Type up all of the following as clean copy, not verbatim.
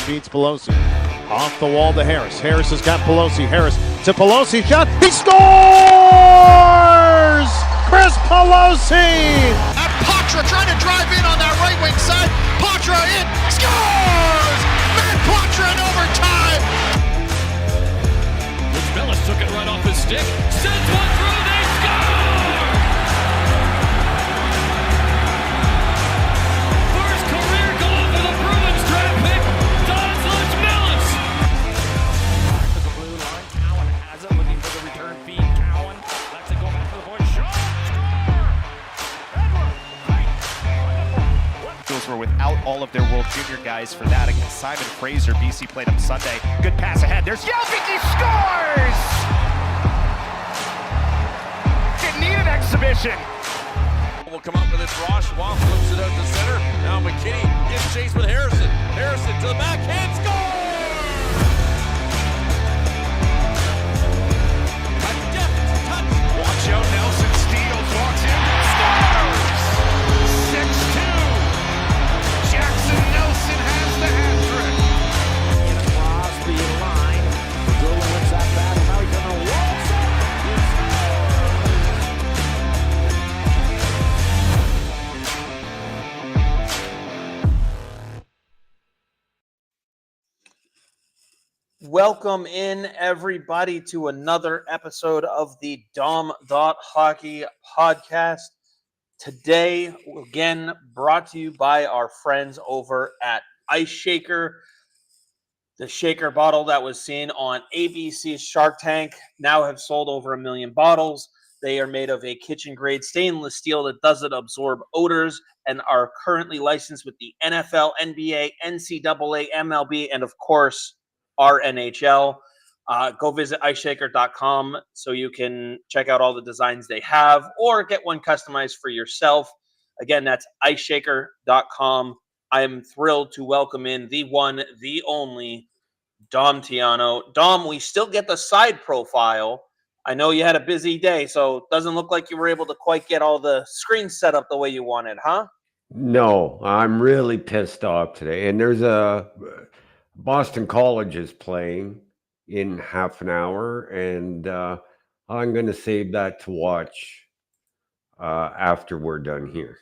and beats Pelosi. Off the wall to Harris. Harris has got Pelosi. Harris to Pelosi. Shot. He scores! Chris Pelosi! And Patra trying to drive in on that right wing side. Patra in. Scores! Matt Patra in overtime. Billis took it right off his stick. Sends one through. They score! First career goal for the Bruins draft pick, Donald Billis. Back to the blue line. Cowan has it, looking for the return feed. Cowan lets it go back to the point. Shot! Those were without all of their World Junior guys for that against Simon Fraser. BC played him Sunday. Good pass ahead. There's Yelvik. He scores! Didn't need an exhibition. Will come up with this. Ross Schwab flips it out to center. Now McKinney gives chase with Harrison. Harrison to the backhand. Score! A deft touch. Watch out. Nelson steals. Walks in. Scores! 6-2. Jackson Nelson has the hat trick. In Crosby line. Padula wins that battle. Now he's going to waltz up. Welcome in, everybody, to another episode of the Dom.Hockey podcast. Today, again, brought to you by our friends over at Ice Shaker. The shaker bottle that was seen on ABC's Shark Tank now have sold over 1 million bottles. They are made of a kitchen-grade stainless steel that doesn't absorb odors and are currently licensed with the NFL, NBA, NCAA, MLB, and, of course, our NHL. Go visit iceshaker.com so you can check out all the designs they have or get one customized for yourself. Again, that's iceshaker.com. I am thrilled to welcome in the one, the only Dom Tiano. Dom, we still get the side profile. I know you had a busy day, so it doesn't look like you were able to quite get all the screens set up the way you wanted, huh? No, I'm really pissed off today. And there's a Boston College is playing in half an hour, and I'm going to save that to watch after we're done here.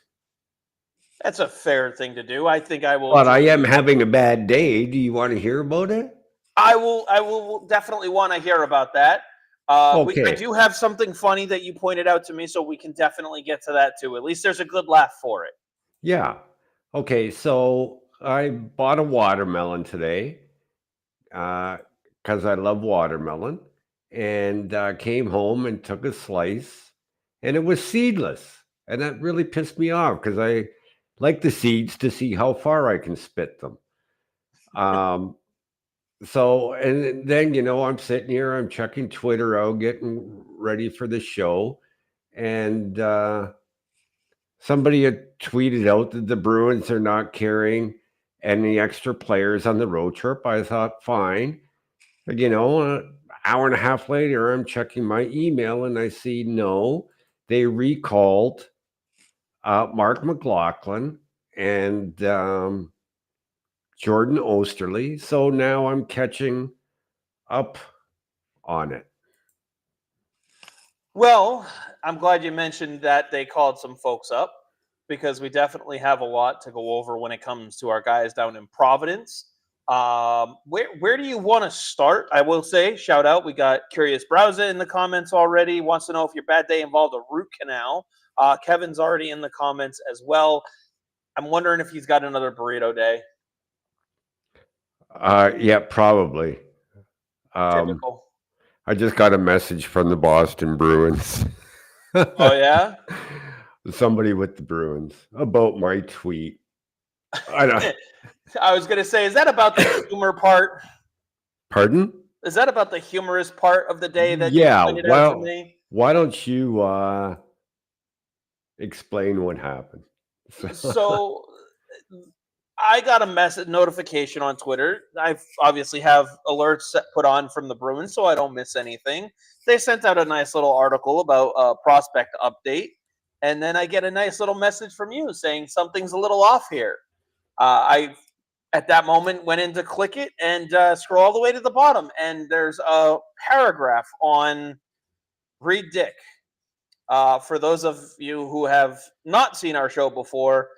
That's a fair thing to do. I think I will. But I am having a bad day. Do you want to hear about it? I will definitely want to hear about that. Okay. I do have something funny that you pointed out to me, so we can definitely get to that too. At least there's a good laugh for it. Yeah. Okay, so I bought a watermelon today because I love watermelon, and came home and took a slice, and it was seedless. And that really pissed me off because I like the seeds to see how far I can spit them. So, and then, I'm sitting here, I'm checking Twitter out, getting ready for the show. And somebody had tweeted out that the Bruins are not carrying any extra players on the road trip. I thought, fine. But, an hour and a half later, I'm checking my email and I see, no, they recalled Mark McLaughlin and Jordan Osterley. So now I'm catching up on it. Well, I'm glad you mentioned that they called some folks up because we definitely have a lot to go over when it comes to our guys down in Providence. Where do you want to start? I will say, shout out, we got Curious Browser in the comments already. Wants to know if your bad day involved a root canal. Kevin's already in the comments as well. I'm wondering if he's got another burrito day. Yeah, probably. Typical. I just got a message from the Boston Bruins. Oh, yeah? Somebody with the Bruins about my tweet. I was going to say, is that about the humor part? Pardon? Is that about the humorous part of the day that you pointed out to me? Why don't you explain what happened? So I got a notification on Twitter. I obviously have alerts put on from the Bruins, so I don't miss anything. They sent out a nice little article about a prospect update, and then I get a nice little message from you saying something's a little off here. I at that moment went in to click it and scroll all the way to the bottom, and there's a paragraph on Reed Dick. For those of you who have not seen our show before,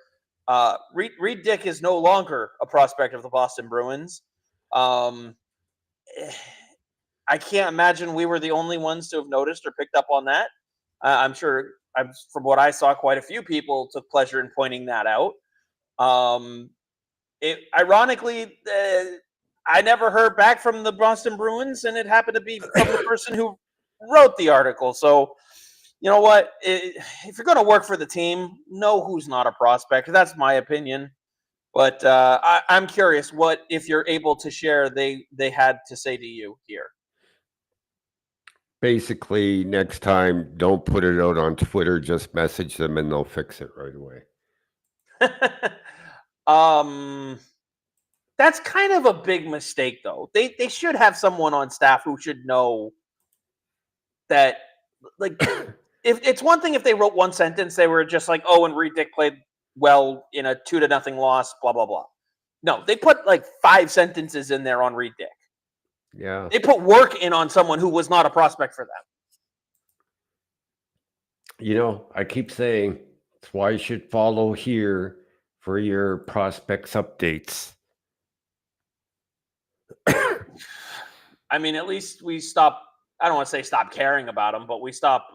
Reed Dick is no longer a prospect of the Boston Bruins. I can't imagine we were the only ones to have noticed or picked up on that. I'm sure, from what I saw, quite a few people took pleasure in pointing that out. Ironically, I never heard back from the Boston Bruins, and it happened to be from the person who wrote the article. So, you know what? If you're going to work for the team, know who's not a prospect. That's my opinion. But I'm curious what, if you're able to share, they had to say to you here. Basically, next time, don't put it out on Twitter. Just message them, and they'll fix it right away. That's kind of a big mistake, though. They should have someone on staff who should know that. Like, if it's one thing if they wrote one sentence, they were just like, "Oh, and Reed Dick played well in a 2-0 loss." Blah blah blah. No, they put like 5 sentences in there on Reed Dick. Yeah. They put work in on someone who was not a prospect for them. You know, I keep saying that's why you should follow here for your prospects updates. I mean, at least we stop. I don't want to say stop caring about them, but we stop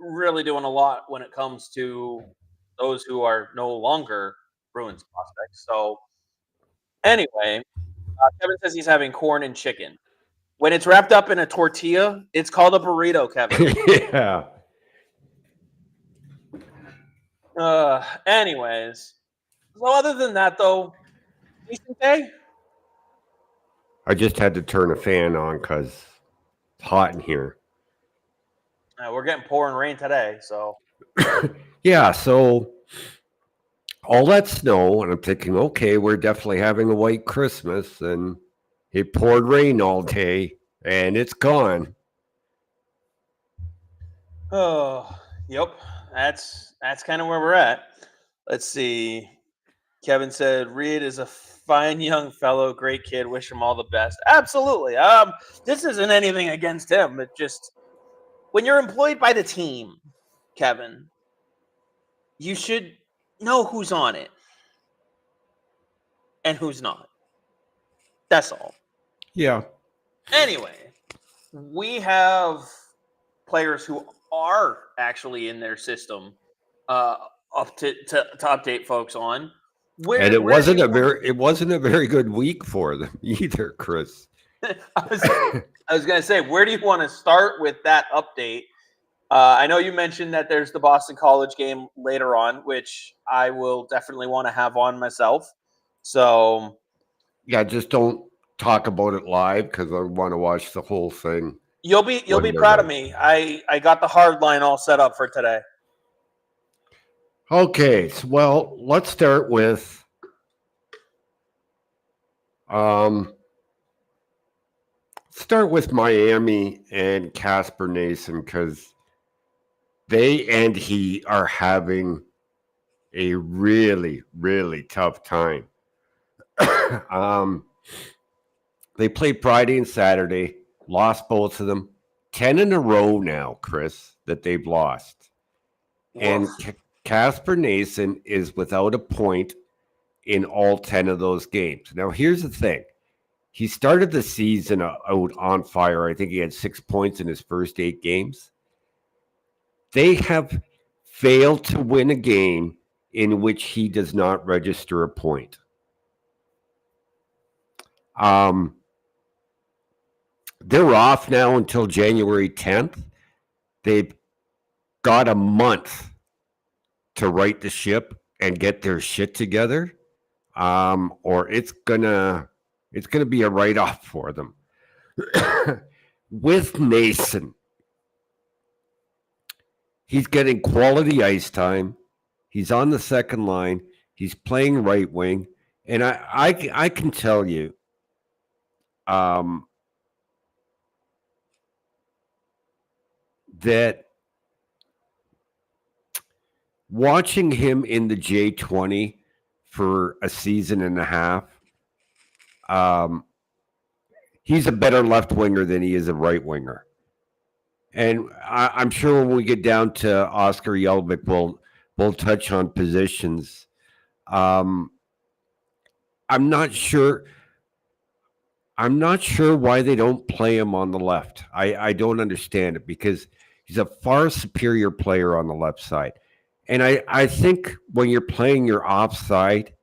really doing a lot when it comes to those who are no longer Bruins prospects. So, anyway, Kevin says he's having corn and chicken. When it's wrapped up in a tortilla, it's called a burrito, Kevin. Yeah. Anyways, so other than that, though, decent day. I just had to turn a fan on because it's hot in here. We're getting pouring rain today, so Yeah, so all that snow, and I'm thinking, okay, we're definitely having a white Christmas, and it poured rain all day, and it's gone. oh, yep, that's kind of where we're at. Let's see. Kevin said Reed is a fine young fellow, great kid. Wish him all the best. Absolutely. This isn't anything against him. It just, when you're employed by the team, Kevin, you should know who's on it and who's not. That's all. Yeah. Anyway, we have players who are actually in their system up to update folks on. And it wasn't a very good week for them either, Chris. I was going to say, where do you want to start with that update? I know you mentioned that there's the Boston College game later on, which I will definitely want to have on myself. So, yeah, just don't talk about it live because I want to watch the whole thing. You'll be proud of me. I got the hard line all set up for today. Okay, so, well, let's start with Miami and Casper Nason because they and he are having a really, really tough time. They played Friday and Saturday, lost both of them. 10 in a row now, Chris, that they've lost. And Casper Nason is without a point in all 10 of those games. Now, here's the thing. He started the season out on fire. I think he had 6 points in his first 8 games. They have failed to win a game in which he does not register a point. They're off now until January 10th. They've got a month to right the ship and get their shit together, or it's gonna be a write-off for them. With Nason, he's getting quality ice time. He's on the second line. He's playing right wing, and I can tell you, that watching him in the J20 for a season and a half. He's a better left winger than he is a right winger. And I'm sure when we get down to Oscar Yelvik, we'll touch on positions. I'm not sure. I'm not sure why they don't play him on the left. I don't understand it because he's a far superior player on the left side. And I think when you're playing your offside,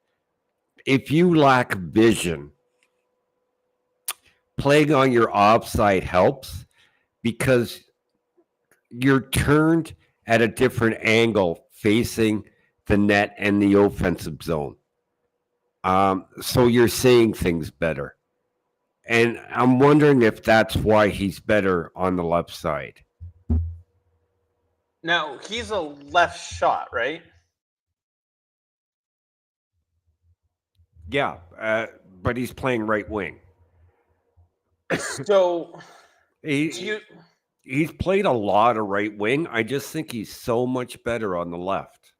if you lack vision, playing on your offside helps because you're turned at a different angle facing the net and the offensive zone. So you're seeing things better. And I'm wondering if that's why he's better on the left side. Now, he's a left shot, right? Yeah, but he's playing right wing. So, He's played a lot of right wing. I just think he's so much better on the left.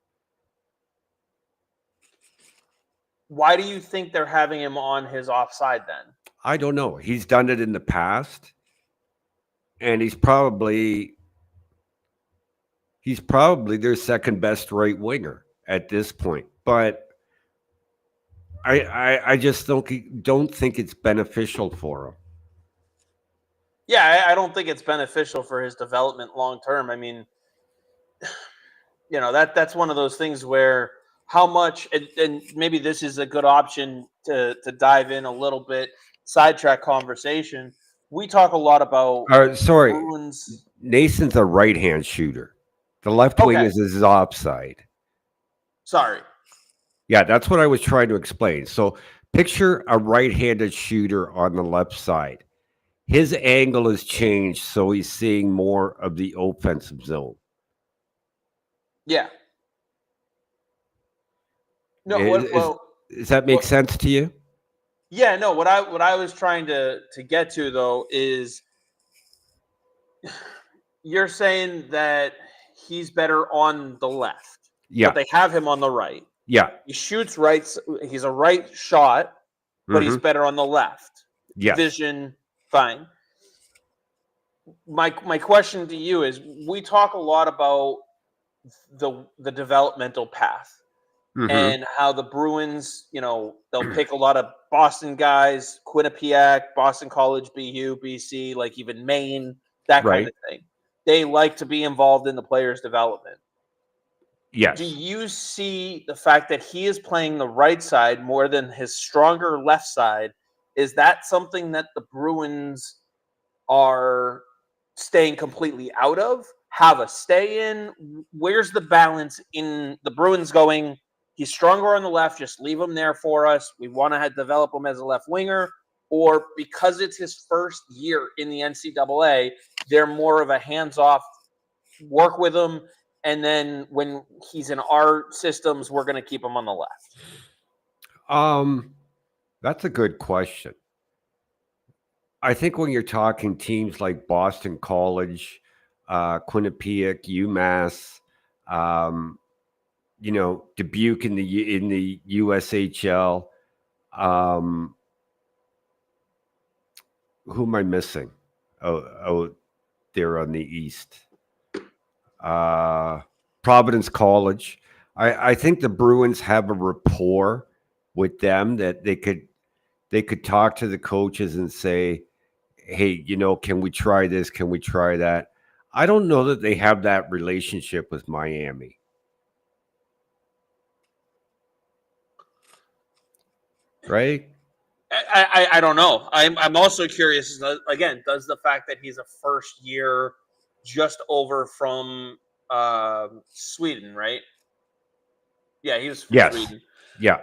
why do you think they're having him on his offside then? I don't know. He's done it in the past, and he's probably their second best right winger at this point. But I just don't think it's beneficial for him. Yeah, I don't think it's beneficial for his development long term. I mean, that's one of those things where how much, and maybe this is a good option to dive in a little bit, sidetrack conversation. We talk a lot about Sorry, Bruins. Nason's a right-hand shooter. The left wing is his offside. Sorry. Yeah, that's what I was trying to explain. So picture a right-handed shooter on the left side. His angle has changed, so he's seeing more of the offensive zone. Yeah. No, does that make sense to you? Yeah, no. What I was trying to get to though is you're saying that he's better on the left. Yeah. But they have him on the right. Yeah. He shoots right. He's a right shot, but he's better on the left. Yes. Vision, fine. My question to you is: we talk a lot about the developmental path and how the Bruins, they'll pick a lot of Boston guys, Quinnipiac, Boston College, BU, BC, like even Maine, that kind of thing. They like to be involved in the players' development. Yes. Do you see the fact that he is playing the right side more than his stronger left side? Is that something that the Bruins are staying completely out of? Have a stay in? Where's the balance in the Bruins going, he's stronger on the left, just leave him there for us. We want to develop him as a left winger. Or because it's his first year in the NCAA, they're more of a hands-off, work with him, and then when he's in our systems, we're going to keep him on the left? That's a good question. I think when you're talking teams like Boston College, Quinnipiac, UMass, Dubuque in the USHL, who am I missing? Oh, they're on the East. Providence College. I think the Bruins have a rapport with them that they could talk to the coaches and say, hey, can we try this? Can we try that? I don't know that they have that relationship with Miami. Right? I don't know. I'm also curious, again, does the fact that he's a first year just over from Sweden, right? Yeah, he was from Sweden. Yeah.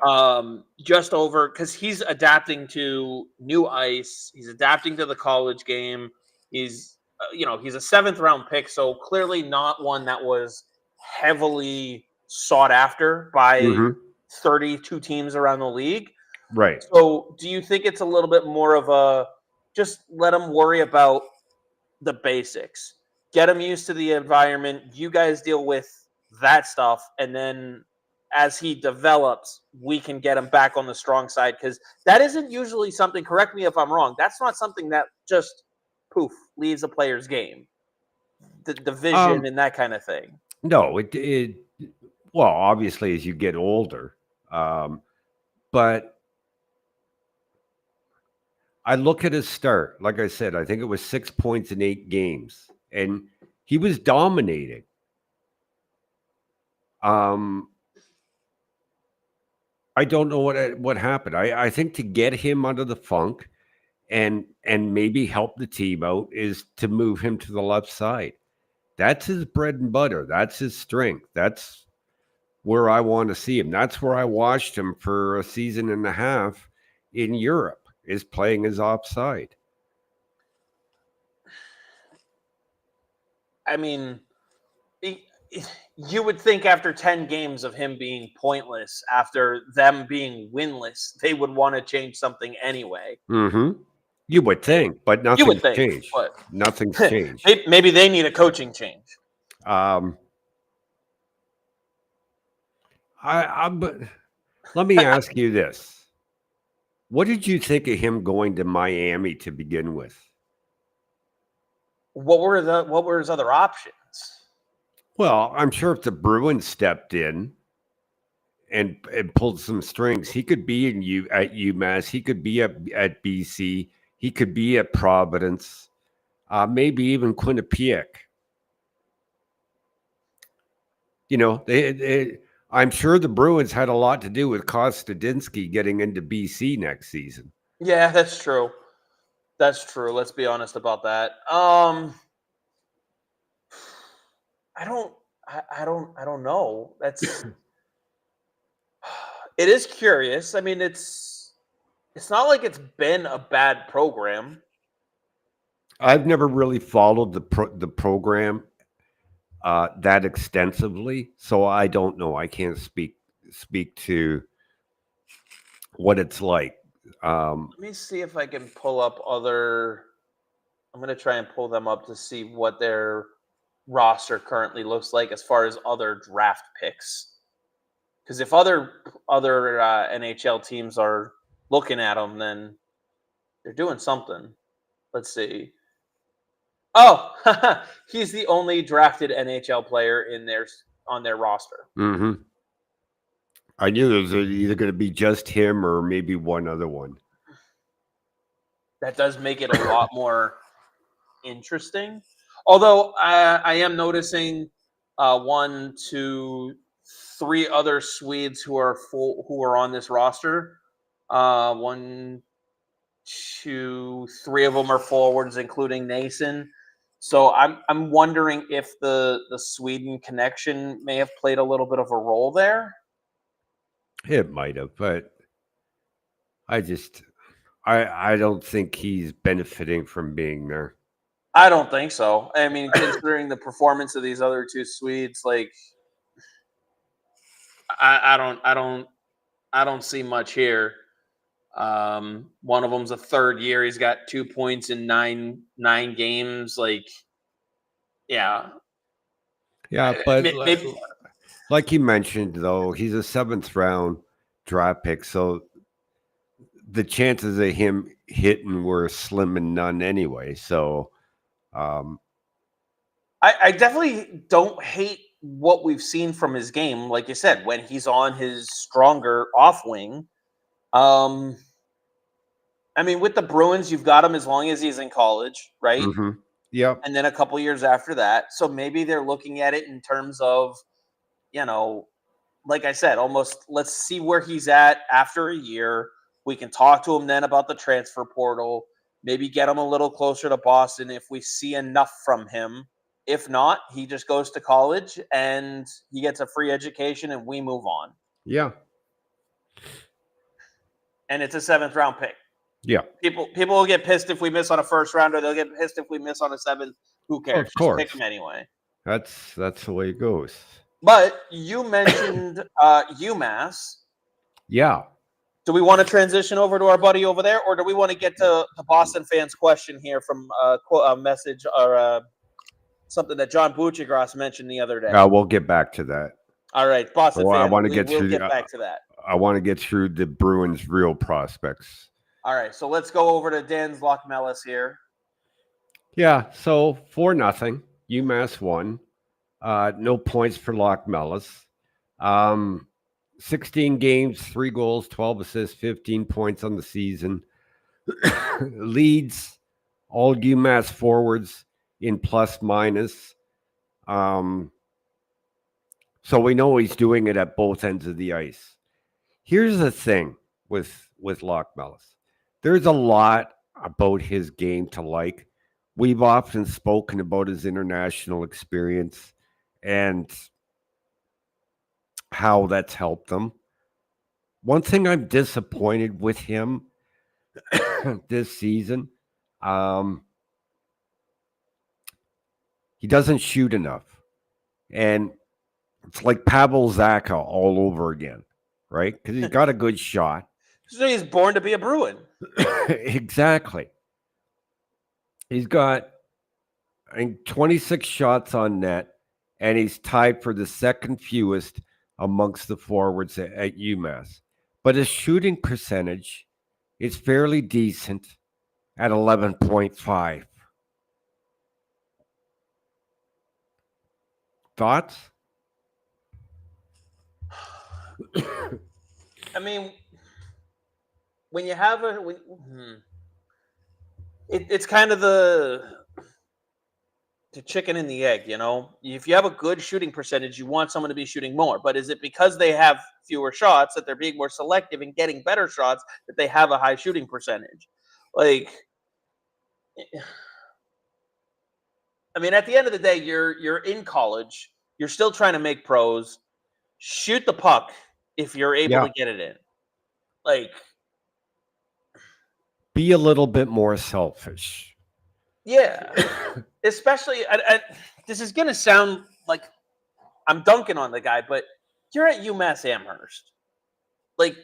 Just over, because he's adapting to new ice. He's adapting to the college game. He's, he's a 7th round pick, so clearly not one that was heavily sought after by 32 teams around the league. Right. So do you think it's a little bit more of a just let him worry about the basics, get him used to the environment, you guys deal with that stuff, and then as he develops, we can get him back on the strong side, because that isn't usually something, correct me if I'm wrong, that's not something that just poof leaves a player's game. The vision and that kind of thing. No, well, obviously as you get older, but I look at his start. Like I said, I think it was 6 points in 8 games, and he was dominating. I don't know what happened. I think to get him out of the funk and maybe help the team out is to move him to the left side. That's his bread and butter. That's his strength. That's where I want to see him. That's where I watched him for a season and a half in Europe, is playing his offside. I mean, you would think after 10 games of him being pointless, after them being winless, they would want to change something anyway. Mm-hmm. You would think, but nothing's changed. But Nothing's changed. Maybe they need a coaching change. But let me ask you this. What did you think of him going to Miami to begin with? What were his other options? Well, I'm sure if the Bruins stepped in and pulled some strings, he could be at UMass. He could be at BC. He could be at Providence, maybe even Quinnipiac. You know, I'm sure the Bruins had a lot to do with Kostadinsky getting into BC next season. Yeah, that's true. That's true. Let's be honest about that. I don't know. It is curious. I mean, it's not like it's been a bad program. I've never really followed the program that extensively, so I don't know. I can't speak to what it's like. Let me see if I can pull up other. I'm going to try and pull them up to see what their roster currently looks like as far as other draft picks. Because if other NHL teams are looking at them, then they're doing something. Let's see. Oh, he's the only drafted NHL player on their roster. Mm-hmm. I knew there was either going to be just him or maybe one other one. That does make it a lot more interesting. Although I am noticing 1, 2, 3 other Swedes who are on this roster. 1, 2, 3 of them are forwards, including Nason. So I'm wondering if the Sweden connection may have played a little bit of a role there. It might have, but I don't think he's benefiting from being there. I don't think so. I mean, considering the performance of these other 2 Swedes, like I don't see much here. One of them's a third year. He's got 2 points in nine games. Like, yeah. Yeah, but maybe, like you mentioned, though, he's a 7th round draft pick, so the chances of him hitting were slim and none anyway. So, I definitely don't hate what we've seen from his game. Like you said, when he's on his stronger off wing. I mean, with the Bruins, you've got him as long as he's in college, right? mm-hmm. Yep. And then a couple years after that. So maybe they're looking at it in terms of, like I said, almost let's see where he's at after a year. We can talk to him then about the transfer portal, maybe get him a little closer to Boston if we see enough from him. If not, he just goes to college and he gets a free education and we move on. Yeah. And it's a 7th round pick. Yeah. People will get pissed if we miss on a 1st rounder. They'll get pissed if we miss on a 7th. Who cares? Of course. Just pick them anyway. That's the way it goes. But you mentioned UMass. Yeah. Do we want to transition over to our buddy over there, or do we want to get to the Boston fans' question here from a message or something that John Buchagras mentioned the other day? We'll get back to that. All right, Boston So I fans, want to we get will through. get back to that. I want to get through the Bruins' real prospects. All right, so let's go over to Dan's Loch Mellis here. Yeah, so 4-0, UMass won. No points for Loch Mellis. 16 games, 3 goals, 12 assists, 15 points on the season. Leads all UMass forwards in plus minus. So we know he's doing it at both ends of the ice. Here's the thing with Loch Mellis. There's a lot about his game to like. We've often spoken about his international experience and how that's helped him. One thing I'm disappointed with him this season, he doesn't shoot enough. And it's like Pavel Zacha all over again, right? Because he's got a good shot. So he's born to be a Bruin. Exactly. He's got, I think, 26 shots on net, and he's tied for the second fewest amongst the forwards at UMass. But his shooting percentage is fairly decent at 11.5. Thoughts? I mean, when you have it's kind of the chicken and the egg, you know. If you have a good shooting percentage, you want someone to be shooting more. But is it because they have fewer shots that they're being more selective and getting better shots that they have a high shooting percentage? Like, I mean, at the end of the day, you're in college. You're still trying to make pros. Shoot the puck if you're able to get it in. Like, be a little bit more selfish. Yeah, especially. This is gonna sound like I'm dunking on the guy, but you're at UMass Amherst. Like,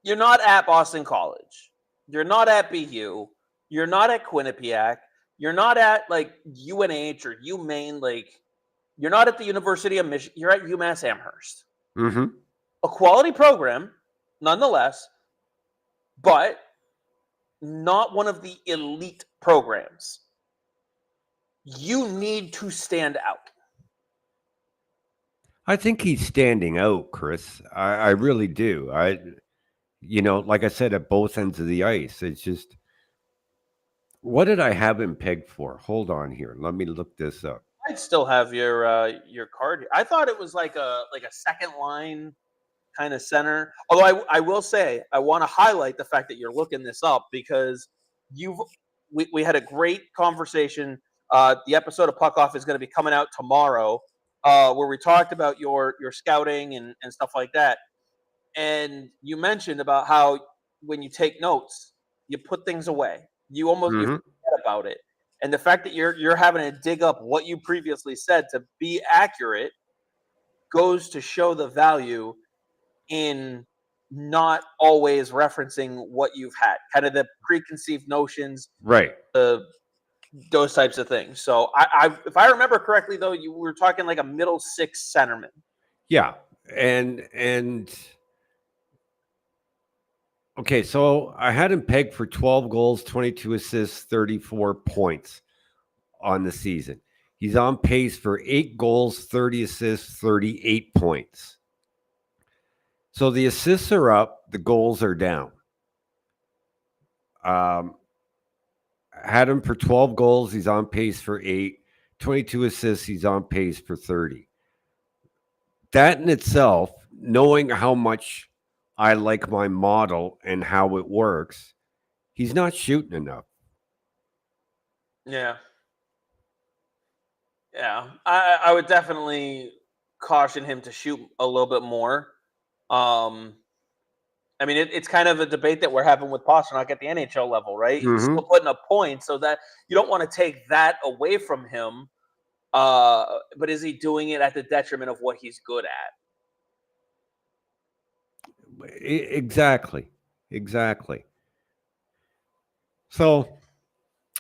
you're not at Boston College. You're not at BU. You're not at Quinnipiac. You're not at like UNH or UMaine. Like, you're not at the University of Michigan. You're at UMass Amherst. Mm-hmm. A quality program, nonetheless, but not one of the elite programs. You need to stand out. I think he's standing out, Chris. I really do. Like I said, at both ends of the ice. It's just, what did I have him pegged for? Hold on here. Let me look this up. I'd still have your card here. I thought it was like a second line kind of center. Although I will say, I want to highlight the fact that you're looking this up because we had a great conversation. The episode of Puck Off is going to be coming out tomorrow, where we talked about your scouting and stuff like that. And you mentioned about how when you take notes, you put things away. You almost you forget about it. And the fact that you're having to dig up what you previously said to be accurate goes to show the value in not always referencing what you've had, kind of the preconceived notions, right? Those types of things. So if I remember correctly, though, you were talking like a middle six centerman. Yeah, and okay, so I had him pegged for 12 goals, 22 assists, 34 points on the season. He's on pace for 8 goals, 30 assists, 38 points. So the assists are up, the goals are down. Had him for 12 goals, he's on pace for 8. 22 assists, he's on pace for 30. That in itself, knowing how much I like my model and how it works, he's not shooting enough. Yeah. Yeah. I would definitely caution him to shoot a little bit more. I mean, it's kind of a debate that we're having with Pastrnak at the NHL level, right? He's still putting up points, so that you don't want to take that away from him. But is he doing it at the detriment of what he's good at? Exactly. So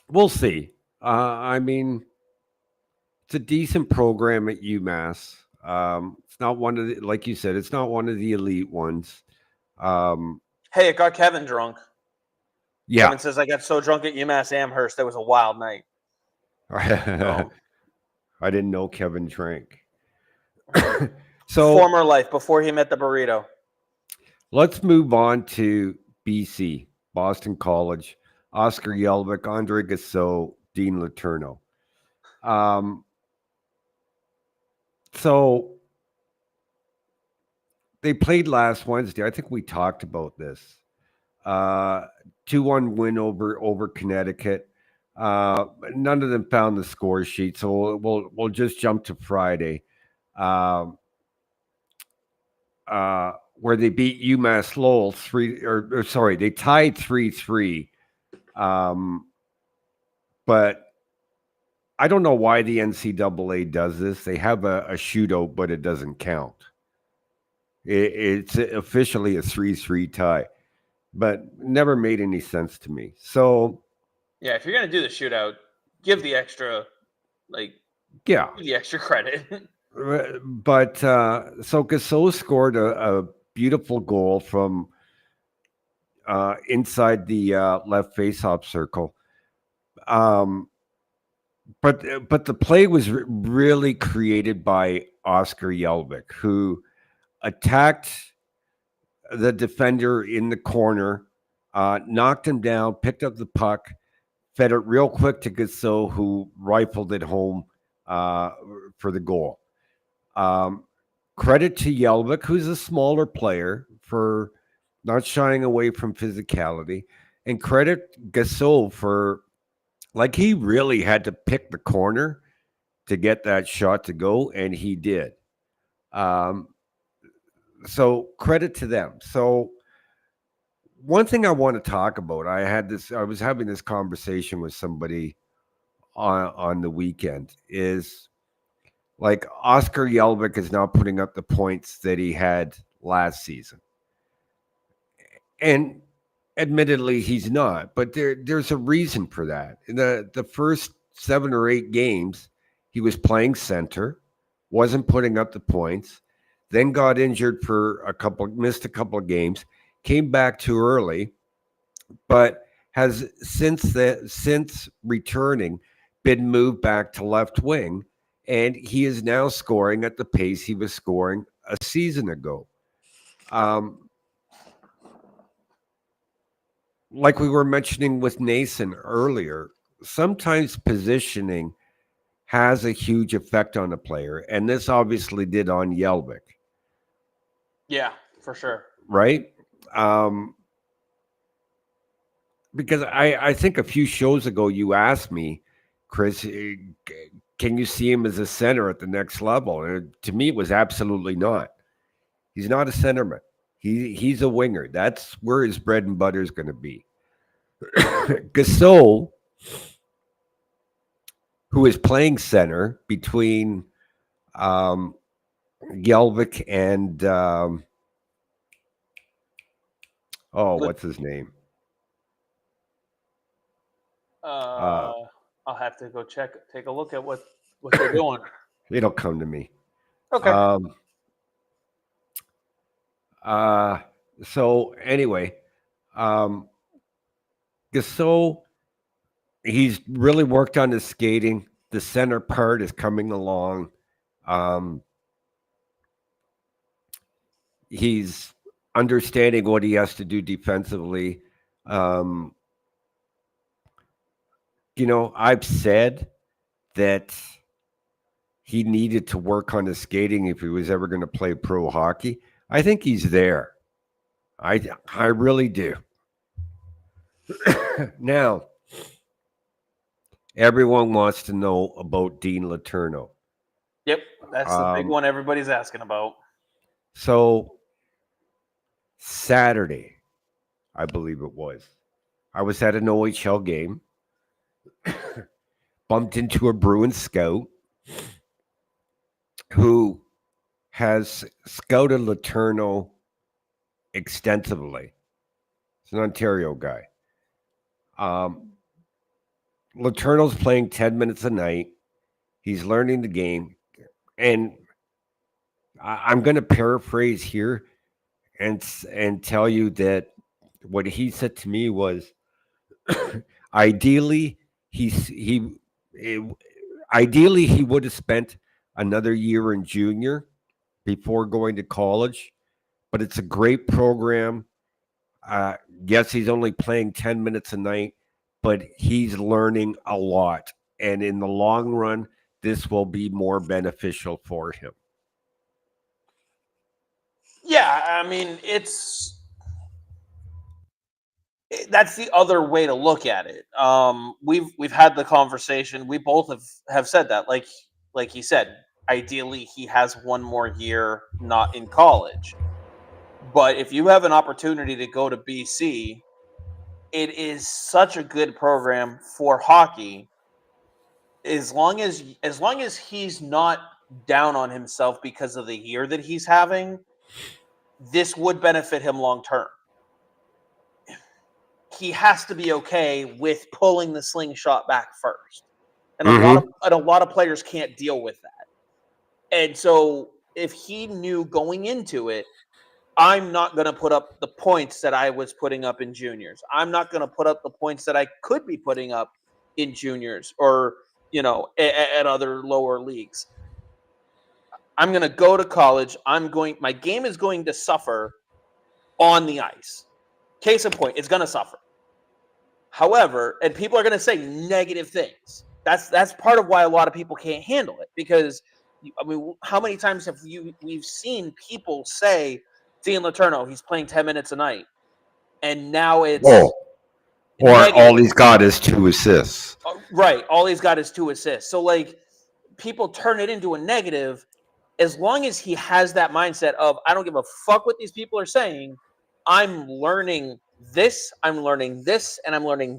we'll see. I mean, it's a decent program at UMass. It's not one of the, like you said, it's not one of the elite ones. Hey, it got Kevin drunk. Yeah. Kevin says, I got so drunk at UMass Amherst. That was a wild night. So, I didn't know Kevin drank. So former life before he met the burrito. let's move on to BC, Boston College, Oscar Yelvik, Andre Gassot, Dean Letourneau. So they played last Wednesday. I think we talked about this. 2-1 win over Connecticut. None of them found the score sheet, so we'll just jump to Friday, where they beat UMass Lowell they tied 3-3. But I don't know why the NCAA does this. They have a shootout, but it doesn't count. It's officially a 3-3 tie, but never made any sense to me. So yeah, if you're gonna do the shootout, give the extra, give the extra credit. But so Gassot scored a beautiful goal from inside the left faceoff circle. But the play was really created by Oscar Yelvik, who attacked the defender in the corner, knocked him down, picked up the puck, fed it real quick to Gassot, who rifled it home for the goal. Credit to Yelvik, who's a smaller player, for not shying away from physicality, and credit Gassot for, he really had to pick the corner to get that shot to go, and he did. So credit to them. So one thing I want to talk about, I was having this conversation with somebody on the weekend, is Oscar Yelvik is not putting up the points that he had last season. And admittedly, he's not, but there's a reason for that. In the first 7 or 8 games, he was playing center, wasn't putting up the points, then got injured for missed a couple of games, came back too early, but has since returning been moved back to left wing, and he is now scoring at the pace he was scoring a season ago. Like we were mentioning with Nason earlier, sometimes positioning has a huge effect on a player, and this obviously did on Yelvik. Yeah, for sure. Right? Because I think a few shows ago you asked me, Chris, can you see him as a center at the next level? And to me, it was absolutely not. He's not a centerman. He's a winger. That's where his bread and butter is going to be. Gassot, who is playing center between Yelvik and what's his name? I'll have to go take a look at what they're doing. It'll come to me. Okay. So anyway, Gassot, he's really worked on his skating. The center part is coming along. He's understanding what he has to do defensively. I've said that he needed to work on his skating if he was ever going to play pro hockey. I think he's there. I really do. Now, everyone wants to know about Dean Letourneau. Yep, that's the big one everybody's asking about. So, Saturday, I believe it was, I was at an OHL game, bumped into a Bruins scout who has scouted Letourneau extensively. He's an Ontario guy. Letourneau's playing 10 minutes a night. He's learning the game. And I'm going to paraphrase here and tell you that what he said to me was ideally he eh, ideally he would have spent another year in junior before going to college, but it's a great program. Uh, yes, he's only playing 10 minutes a night, but he's learning a lot. And in the long run, this will be more beneficial for him. Yeah, I mean, that's the other way to look at it. We've had the conversation. We both have said that. Like he said, ideally he has one more year not in college. But if you have an opportunity to go to BC, it is such a good program for hockey. As long as he's not down on himself because of the year that he's having, this would benefit him long term. He has to be okay with pulling the slingshot back first. And a lot of players can't deal with that. And so if he knew going into it, I'm not going to put up the points that I was putting up in juniors. I'm not going to put up the points that I could be putting up in juniors or, at other lower leagues. I'm going to go to college. My game is going to suffer on the ice. Case in point, it's going to suffer. However, and people are going to say negative things. That's part of why a lot of people can't handle it, because I mean, how many times have we've seen people say Dean Letourneau, he's playing 10 minutes a night, and now it's Or all he's got is 2 assists. Right, all he's got is 2 assists. So like, people turn it into a negative. As long as he has that mindset of, I don't give a fuck what these people are saying, I'm learning this, and I'm learning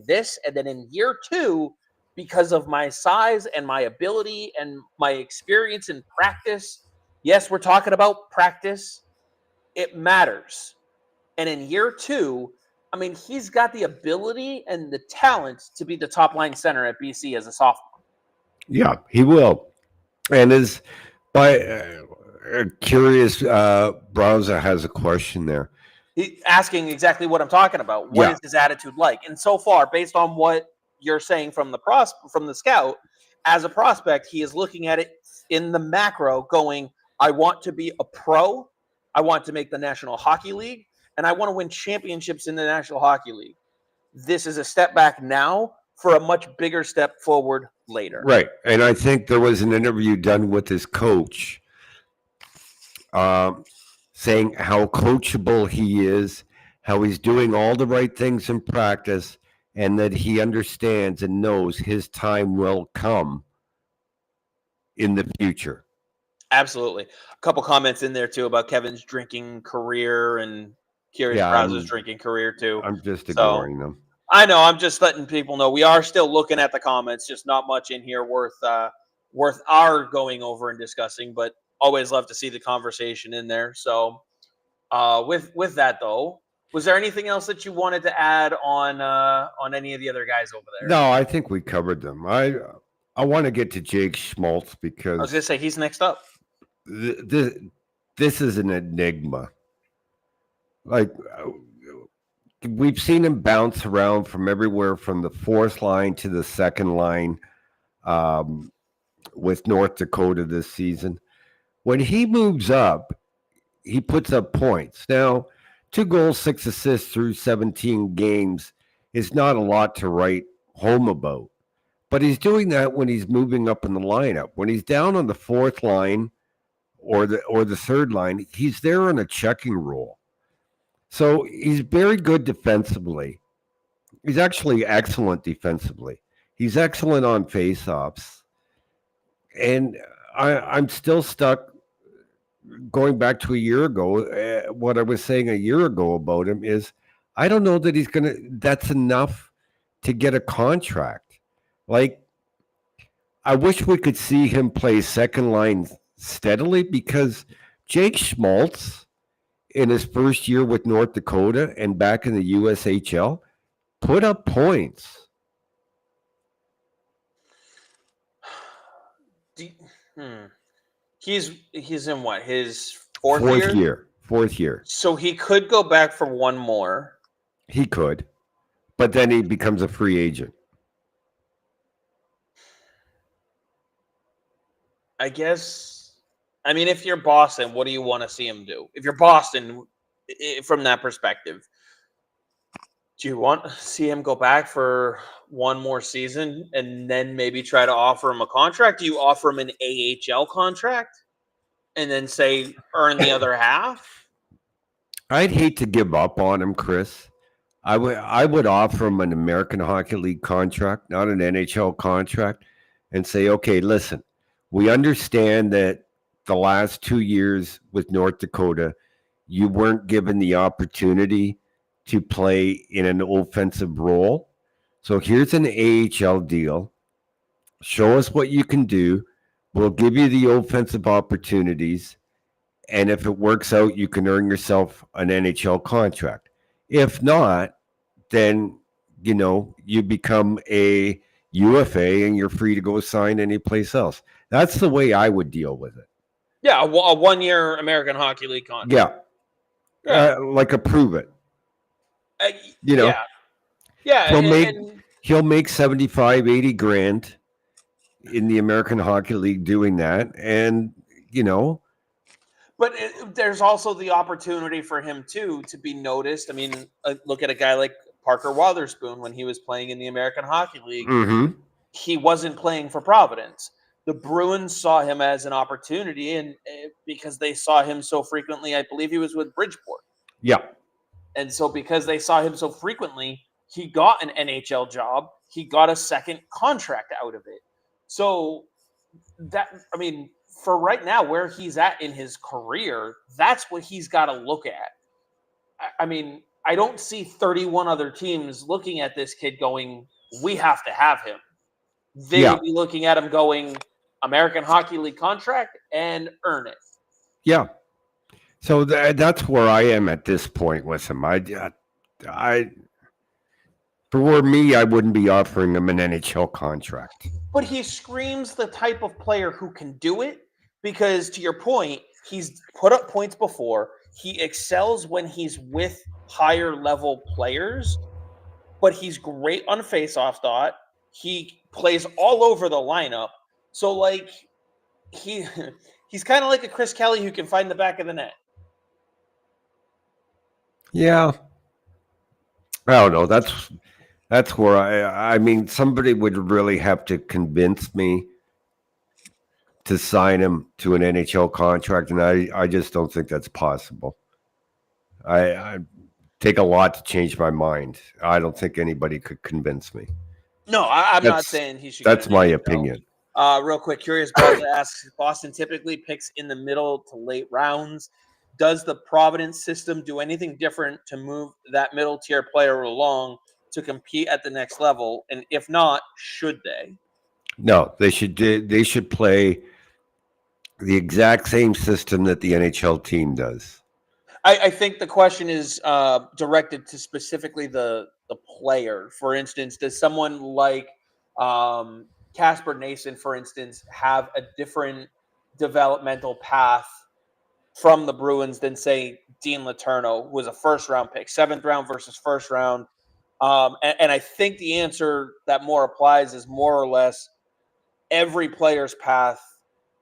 this, and then in year 2, because of my size and my ability and my experience in practice, yes, we're talking about practice, it matters. And in year 2, I mean, he's got the ability and the talent to be the top line center at BC as a sophomore. Yeah, he will. And is by curious browser has a question there. He's asking exactly what I'm talking about. What is his attitude like? And so far, based on what you're saying from the scout, as a prospect, he is looking at it in the macro, going, I want to be a pro, I want to make the National Hockey League, and I want to win championships in the National Hockey League. This is a step back now for a much bigger step forward later. Right. And I think there was an interview done with his coach saying how coachable he is, how he's doing all the right things in practice, and that he understands and knows his time will come in the future. Absolutely. A couple comments in there too about Kevin's drinking career and Curious Browser's drinking career too. I'm just ignoring them. I know. I'm just letting people know we are still looking at the comments. Just not much in here worth our going over and discussing. But always love to see the conversation in there. So, with that though, was there anything else that you wanted to add on any of the other guys over there? No, I think we covered them. I want to get to Jake Schmaltz because I was going to say he's next up. This is an enigma. Like, we've seen him bounce around from everywhere from the fourth line to the second line with North Dakota this season. When he moves up, he puts up points. Now, 2 goals, 6 assists through 17 games is not a lot to write home about. But he's doing that when he's moving up in the lineup. When he's down on the fourth line or the third line, he's there in a checking role. So he's very good defensively. He's actually excellent defensively. He's excellent on faceoffs. And I'm still stuck going back to a year ago. What I was saying a year ago about him is I don't know that that's enough to get a contract. Like, I wish we could see him play second line steadily, because Jake Schmaltz in his first year with North Dakota and back in the USHL put up points. He's in what, his fourth year? Fourth year. So he could go back for one more. He could, but then he becomes a free agent. I guess. I mean, if you're Boston, what do you want to see him do? If you're Boston, from that perspective, do you want to see him go back for one more season and then maybe try to offer him a contract? Do you offer him an AHL contract and then say earn the other half? I'd hate to give up on him, Chris. I would offer him an American Hockey League contract, not an NHL contract, and say, okay, listen, we understand that the last 2 years with North Dakota, you weren't given the opportunity to play in an offensive role. So here's an AHL deal. Show us what you can do. We'll give you the offensive opportunities. And if it works out, you can earn yourself an NHL contract. If not, then, you become a UFA and you're free to go sign any place else. That's the way I would deal with it. Yeah, a 1-year American Hockey League contract. Yeah. Like approve it. Yeah. He'll make 75, 80 grand in the American Hockey League doing that. And, But there's also the opportunity for him, too, to be noticed. I mean, look at a guy like Parker Wotherspoon when he was playing in the American Hockey League. Mm-hmm. He wasn't playing for Providence. The Bruins saw him as an opportunity, and because they saw him so frequently, I believe he was with Bridgeport. Yeah. And so because they saw him so frequently, he got an NHL job. He got a second contract out of it. So for right now, where he's at in his career, that's what he's got to look at. I mean, I don't see 31 other teams looking at this kid going, we have to have him. They would be looking at him going, American Hockey League contract and earn it. Yeah. So that's where I am at this point with him. For me, I wouldn't be offering him an NHL contract. But he screams the type of player who can do it because, to your point, he's put up points before. He excels when he's with higher level players, but he's great on faceoff dot. He plays all over the lineup. So, he's kind of like a Chris Kelly who can find the back of the net. Yeah. I don't know. That's where I mean, somebody would really have to convince me to sign him to an NHL contract, and I just don't think that's possible. I take a lot to change my mind. I don't think anybody could convince me. No, I'm not saying he should. That's my opinion. Real quick, Curious Buzz asks, Boston typically picks in the middle to late rounds. Does the Providence system do anything different to move that middle tier player along to compete at the next level? And if not, should they? No, they should play the exact same system that the NHL team does. I think the question is directed to specifically the player. For instance, does someone like Casper Nason, for instance, have a different developmental path from the Bruins than, say, Dean Letourneau, who was a first-round pick, 7th round versus first round? And I think the answer that more applies is more or less every player's path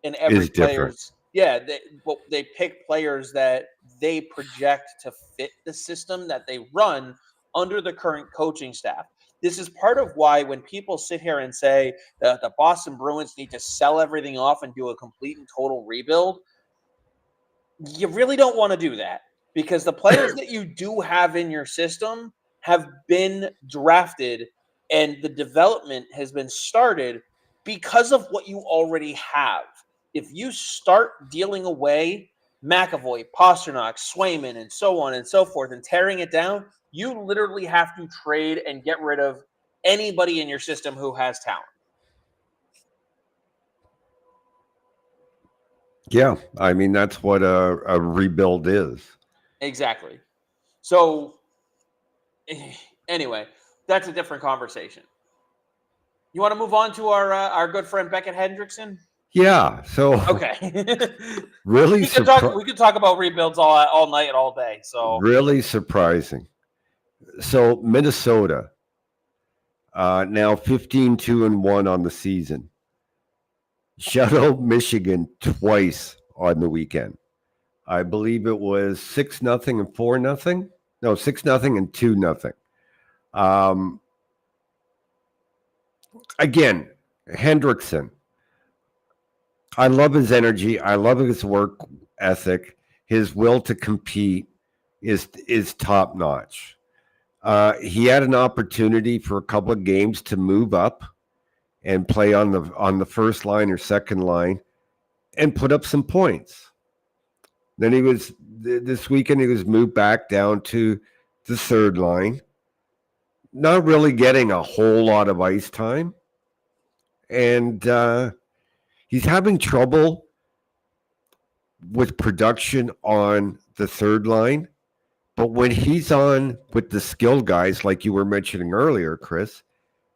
and every player's they pick players that they project to fit the system that they run under the current coaching staff. This is part of why when people sit here and say that the Boston Bruins need to sell everything off and do a complete and total rebuild, you really don't want to do that, because the players that you do have in your system have been drafted and the development has been started because of what you already have. If you start dealing away McAvoy, Pasternak, Swayman, and so on and so forth and tearing it down, you literally have to trade and get rid of anybody in your system who has talent. Yeah, I mean, that's what a rebuild is. Exactly. So, anyway, that's a different conversation. You want to move on to our good friend Beckett Hendrickson? Yeah. So Okay. really we could talk about rebuilds all night and all day. So really surprising. So Minnesota, now 15-2-1 on the season. Shut out Michigan twice on the weekend. I believe it was 6-0 and 4-0. No, 6-0 and 2-0. Again, Hendrickson. I love his energy. I love his work ethic. His will to compete is top notch. He had an opportunity for a couple of games to move up and play on the first line or second line and put up some points. Then this weekend he was moved back down to the third line, not really getting a whole lot of ice time, and he's having trouble with production on the third line. But when he's on with the skilled guys, like you were mentioning earlier, Chris,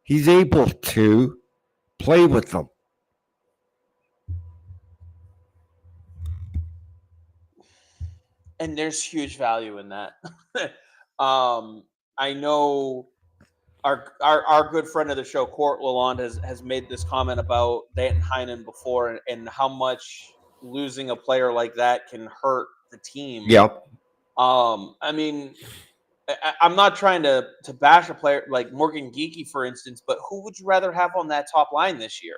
he's able to play with them. and there's huge value in that. I know our good friend of the show, Court Lalonde, has made this comment about Danton Heinen before and how much losing a player like that can hurt the team. Yep. I mean, I'm not trying to bash a player like Morgan Geekie, for instance, but who would you rather have on that top line this year?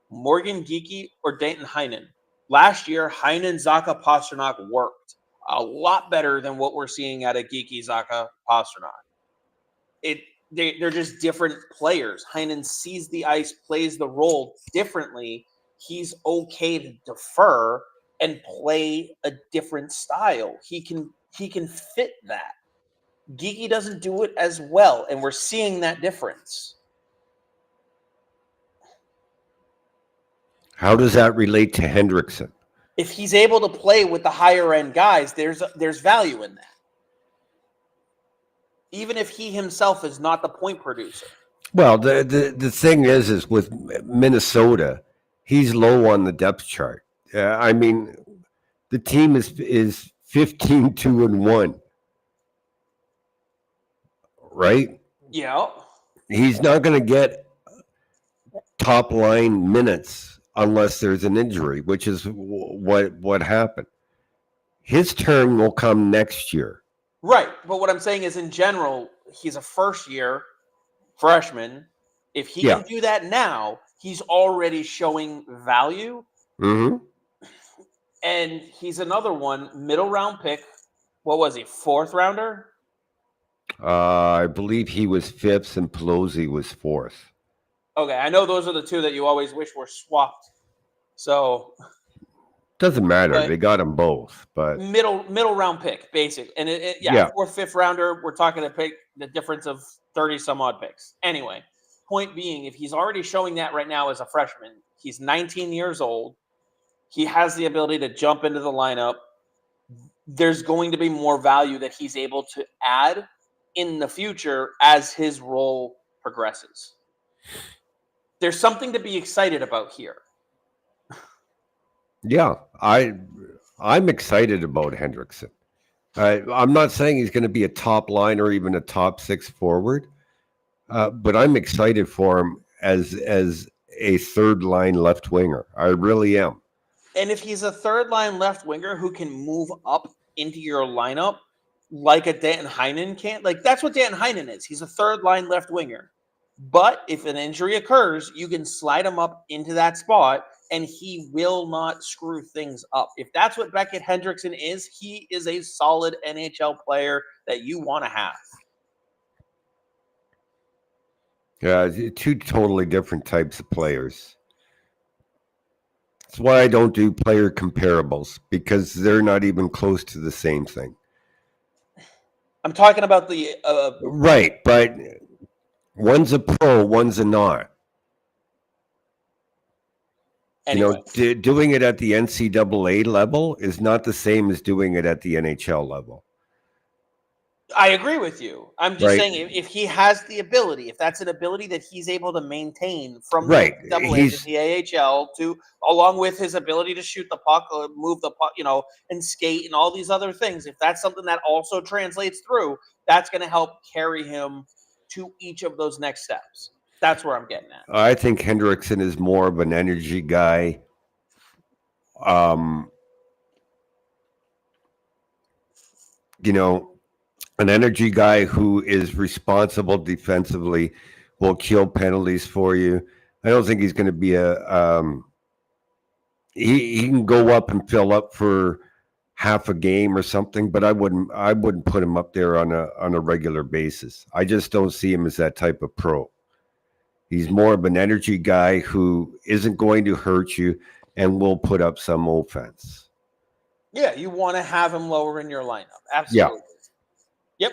Morgan Geekie or Danton Heinen? Last year, Heinen, Zacha, Pasternak worked a lot better than what we're seeing out of Geekie, Zacha, Pasternak. They're just different players. Heinen sees the ice, plays the role differently. He's okay to defer and play a different style. He can fit that. Geekie doesn't do it as well, and we're seeing that difference. How does that relate to Hendrickson? If he's able to play with the higher end guys, there's value in that. Even if he himself is not the point producer. Well, the thing is with Minnesota, he's low on the depth chart. I mean, the team is 15-2-1, right? Yeah. He's not going to get top line minutes unless there's an injury, which is what happened. His turn will come next year. Right. But what I'm saying is, in general, he's a first-year freshman. If he can do that now, he's already showing value. Mm-hmm. And he's another one, middle-round pick. What was he, fourth-rounder? I believe he was fifth and Pelosi was fourth. Okay, I know those are the two that you always wish were swapped. So doesn't matter. They got them both, but middle round pick, basic. And fourth, fifth rounder, we're talking a pick the difference of 30 some odd picks. Anyway, point being, if he's already showing that right now as a freshman, he's 19 years old. He has the ability to jump into the lineup. There's going to be more value that he's able to add in the future as his role progresses. There's something to be excited about here. Yeah, I'm excited about Hendrickson. I'm not saying he's going to be a top line or even a top six forward, but I'm excited for him as a third line left winger. I really am. And if he's a third line left winger who can move up into your lineup like a Danton Heinen can, like that's what Danton Heinen is. He's a third line left winger. But if an injury occurs, you can slide him up into that spot and he will not screw things up. If that's what Beckett Hendrickson is, he is a solid NHL player that you want to have. Yeah, two totally different types of players. That's why I don't do player comparables, because they're not even close to the same thing. I'm talking about the... right, but one's a pro, one's a not. Anyway. You know, doing it at the NCAA level is not the same as doing it at the NHL level. I agree with you. I'm just Right. saying if he has the ability, if that's an ability that he's able to maintain from the Right. double A to the AHL to along with his ability to shoot the puck, move the puck, and skate and all these other things, if that's something that also translates through, that's going to help carry him to each of those next steps. That's where I'm getting at. I think Hendrickson is more of an energy guy. An energy guy who is responsible defensively, will kill penalties for you. I don't think he's going to be he can go up and fill up for half a game or something, but I wouldn't put him up there on a regular basis. I just don't see him as that type of pro. He's more of an energy guy who isn't going to hurt you and will put up some offense. Yeah, you want to have him lower in your lineup. Absolutely. Yeah. Yep.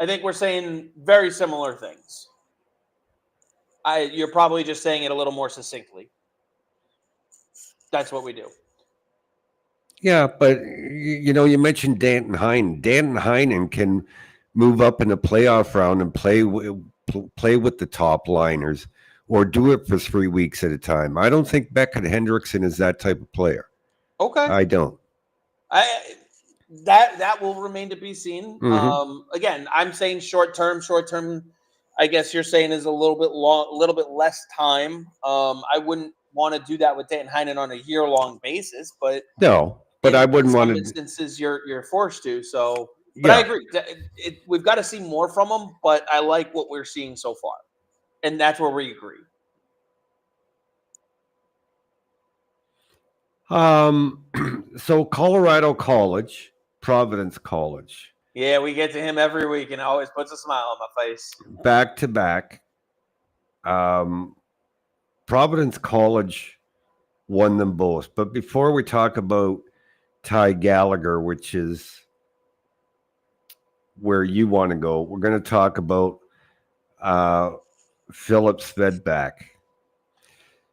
I think we're saying very similar things. You're probably just saying it a little more succinctly. That's what we do. Yeah, but you mentioned Danton Heinen. Danton Heinen can move up in the playoff round and play with the top liners, or do it for 3 weeks at a time. I don't think Beckett Hendrickson is that type of player. Okay. I don't. That will remain to be seen. Mm-hmm. Again, I'm saying short term. I guess you're saying is a little bit less time. I wouldn't want to do that with Danton Heinen on a year-long basis, but no. But I wouldn't want to. In some instances, you're forced to. So, but I agree. We've got to see more from him. But I like what we're seeing so far, and that's where we agree. So Colorado College, Providence College. Yeah, we get to him every week, and it always puts a smile on my face. Back to back. Providence College won them both. But before we talk about Ty Gallagher, which is where you want to go, we're going to talk about Philip Svedback.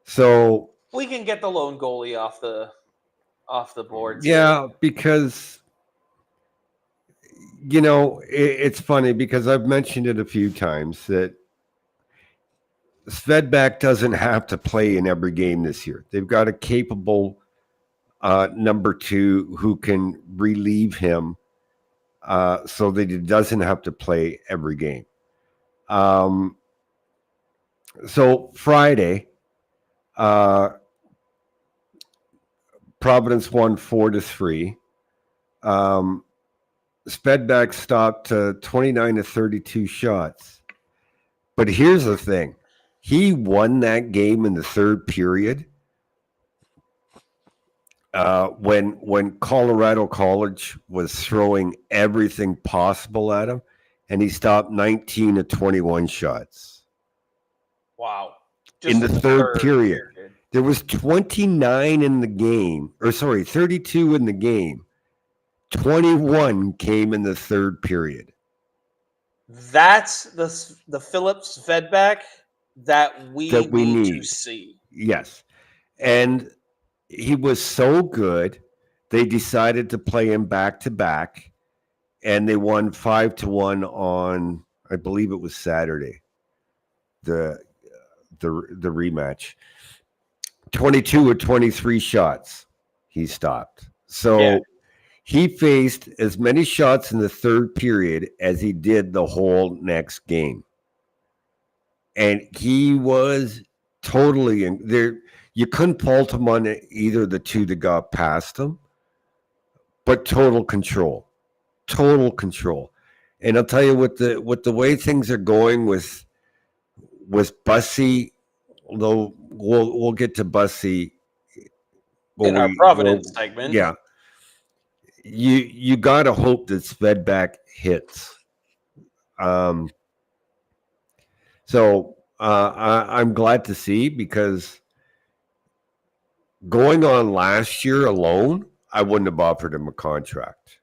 So we can get the lone goalie off the board. Yeah, because it's funny because I've mentioned it a few times that Svedback doesn't have to play in every game this year. They've got a capable number two who can relieve him so that he doesn't have to play every game. So Friday, Providence won 4-3. Svedback stopped 29 to 32 shots. But here's the thing. He won that game in the third period when Colorado College was throwing everything possible at him, and he stopped 19 to 21 shots. Wow. In the third period. There was 29 in the game, 32 in the game. 21 came in the third period. That's the Philip Svedback that we need to see. Yes. And he was so good, they decided to play him back-to-back, and they won 5-1 on, I believe it was Saturday, the rematch. 22 or 23 shots he stopped. So he faced as many shots in the third period as he did the whole next game. And he was totally in there. You couldn't fault him on either of the two that got past him, but total control. And I'll tell you, with the way things are going with Bussy, although we'll get to Bussy in our Providence segment. Yeah. You got to hope that Svedback hits. So I'm glad to see, because going on last year alone, I wouldn't have offered him a contract.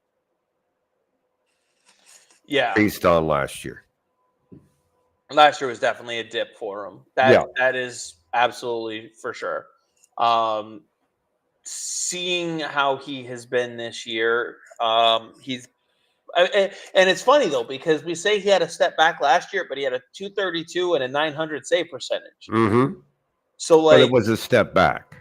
Yeah. Based on last year. Last year was definitely a dip for him. That is absolutely for sure. Seeing how he has been this year, he's And it's funny though, because we say he had a step back last year, but he had a 232 and a 900 save percentage. Mm-hmm. So But it like, was a step back.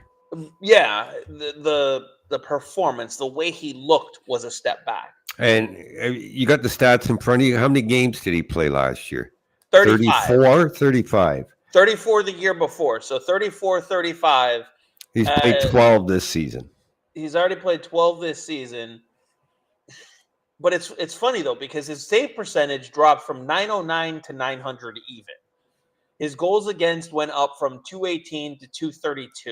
yeah, the performance, the way he looked was a step back. And you got the stats in front of you. How many games did he play last year? 35. 34, 35. 34 the year before. So 34, 35. He's played 12 this season. He's already played 12 this season. But it's funny though, because his save percentage dropped from 909 to 900 even. His goals against went up from 218 to 232.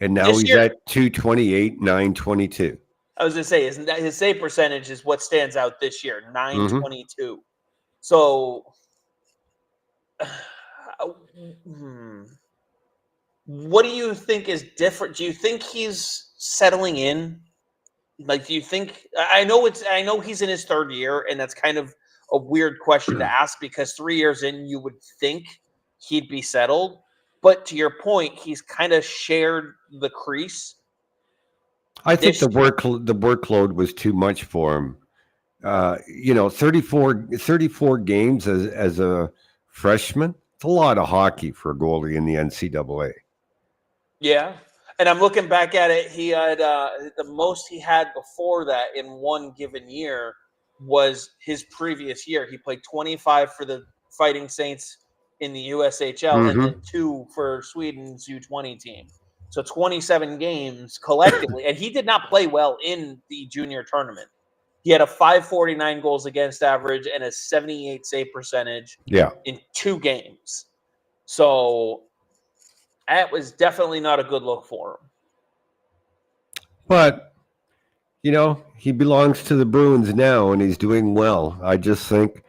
And now This he's year, at 228, 922. I was going to say, his save percentage is what stands out this year, 922. Mm-hmm. So, what do you think is different? Do you think he's settling in? Like, do you think? I know he's in his third year, and that's kind of a weird question to ask because 3 years in, you would think he'd be settled. But to your point, he's kind of shared the crease. I think the workload was too much for him. 34 games as a freshman. It's a lot of hockey for a goalie in the NCAA. Yeah. And I'm looking back at it. He had the most he had before that in one given year was his previous year. He played 25 for the Fighting Saints in the USHL and then 2 for Sweden's U20 team. So 27 games collectively. And he did not play well in the junior tournament. He had a 549 goals against average and a 78 save percentage in 2 games. So that was definitely not a good look for him. But, he belongs to the Bruins now, and he's doing well. I just think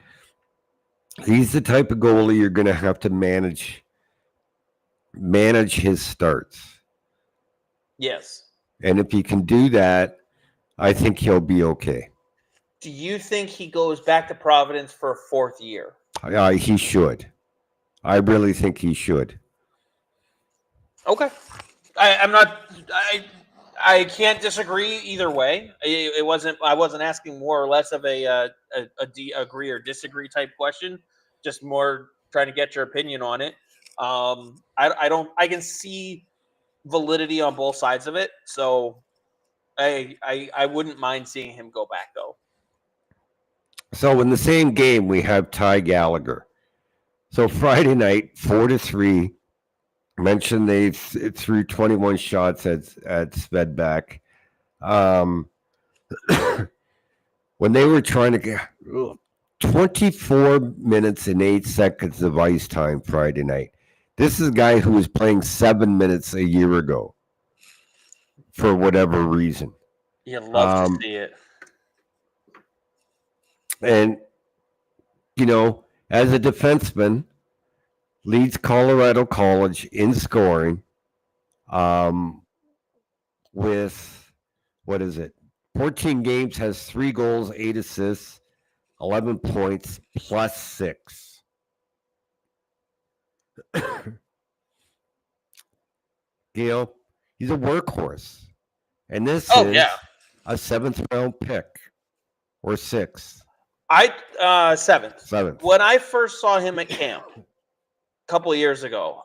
he's the type of goalie you're going to have to manage his starts. Yes. And if he can do that, I think he'll be okay. Do you think he goes back to Providence for a 4th year? He should. I really think he should. Okay. I can't disagree either way. I wasn't asking more or less of a agree or disagree type question. Just more trying to get your opinion on it. I can see validity on both sides of it. So I wouldn't mind seeing him go back though. So in the same game, we have Ty Gallagher. So Friday night, 4-3. Mentioned they threw 21 shots at Svedback. When they were trying to get 24 minutes and 8 seconds of ice time Friday night. This is a guy who was playing 7 minutes a year ago for whatever reason. You love to see it. And, as a defenseman, leads Colorado College in scoring with, 14 games, has 3 goals, 8 assists, 11 points, plus 6. He's a workhorse. And this is a 7th round pick or 6th. 7th. When I first saw him at camp a couple of years ago,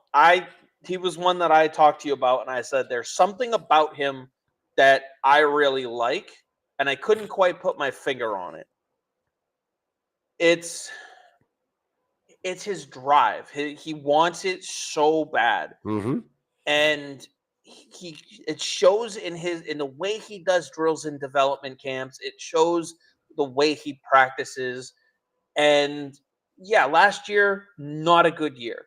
he was one that I talked to you about, and I said there's something about him that I really like, and I couldn't quite put my finger on it. It's his drive. He wants it so bad, and it shows in the way he does drills in development camps. It shows the way he practices, and last year not a good year,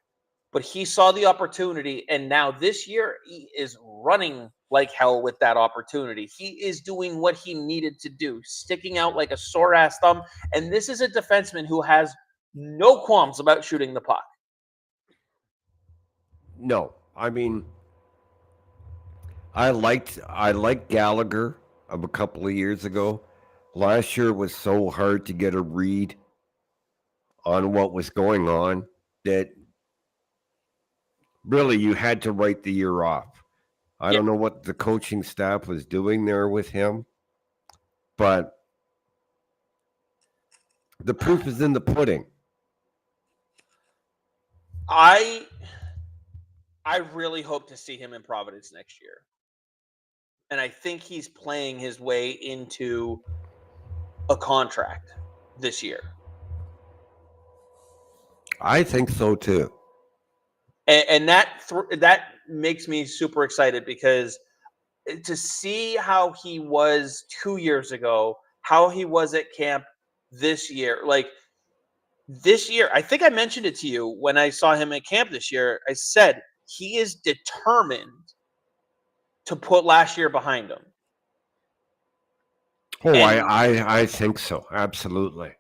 but he saw the opportunity, and now this year he is running like hell with that opportunity. He is doing what he needed to do, sticking out like a sore ass thumb, and this is a defenseman who has no qualms about shooting the puck. No, I mean, I liked Gallagher of a couple of years ago. Last year was so hard to get a read on what was going on that really you had to write the year off. I don't know what the coaching staff was doing there with him, but The proof is in the pudding. I really hope to see him in Providence next year. And I think he's playing his way into a contract this year. I think so too. And that makes me super excited because to see how he was 2 years ago, how he was at camp this year, like this year, I think I mentioned it to you when I saw him at camp this year. I said he is determined to put last year behind him. Oh, And- I think so. Absolutely.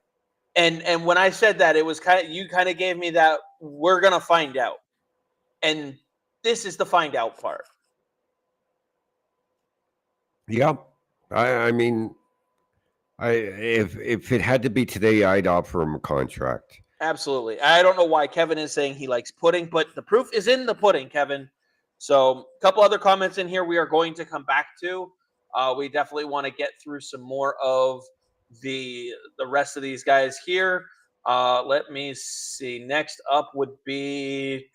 And when I said that, it was you kind of gave me that we're gonna find out. And this is the find out part. Yeah. I mean, if it had to be today, I'd offer him a contract. Absolutely. I don't know why Kevin is saying he likes pudding, but the proof is in the pudding, Kevin. So a couple other comments in here we are going to come back to. We definitely want to get through some more of the rest of these guys here. Let me see. Next up would be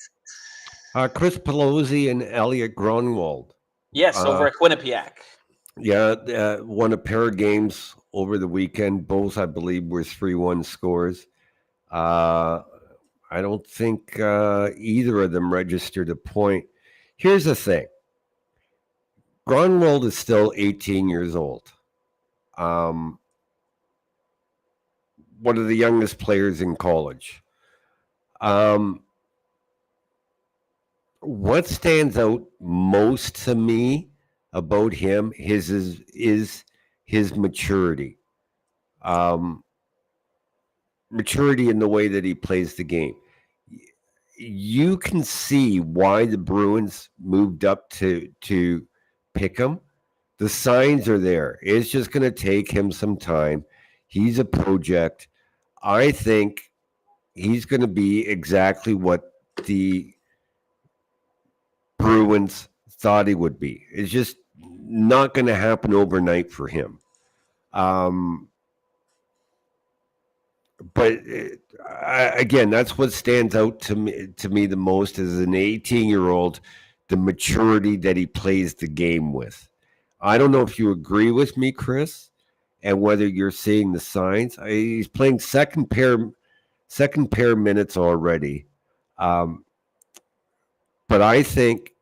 Chris Pelosi and Elliot Grunwald. yes, over at Quinnipiac. Yeah, won a pair of games over the weekend. Both, I believe, were 3-1 scores. I don't think either of them registered a point. Here's the thing. Grunwald is still 18 years old. One of the youngest players in college. What stands out most to me about him is his maturity. Maturity in the way that he plays the game. You can see why the Bruins moved up to pick him. The signs are there. It's just going to take him some time. He's a project. I think he's going to be exactly what the Bruins thought he would be. It's just not going to happen overnight for him. But again, that's what stands out to me the most as an 18-year-old, the maturity that he plays the game with. I don't know if you agree with me, Chris, and whether you're seeing the signs. He's playing second pair minutes already. But I think,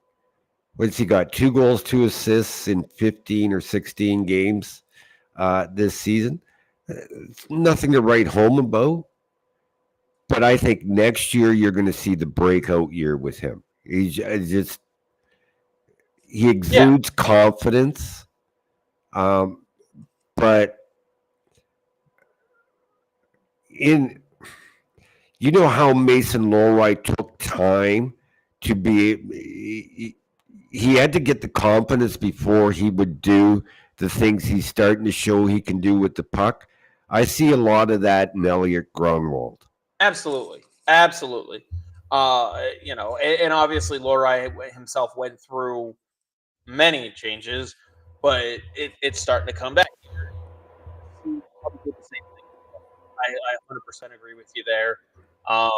what's he got? 2 goals, 2 assists in 15 or 16 games this season. It's nothing to write home about, but I think next year you're going to see the breakout year with him. He exudes confidence, but you know how Mason Lowry took time to be. He had to get the confidence before he would do the things he's starting to show he can do with the puck. I see a lot of that in Elliot Grunwald. Absolutely. And obviously Lowry himself went through many changes, but it's starting to come back. Probably did the same thing. I 100% agree with you there. I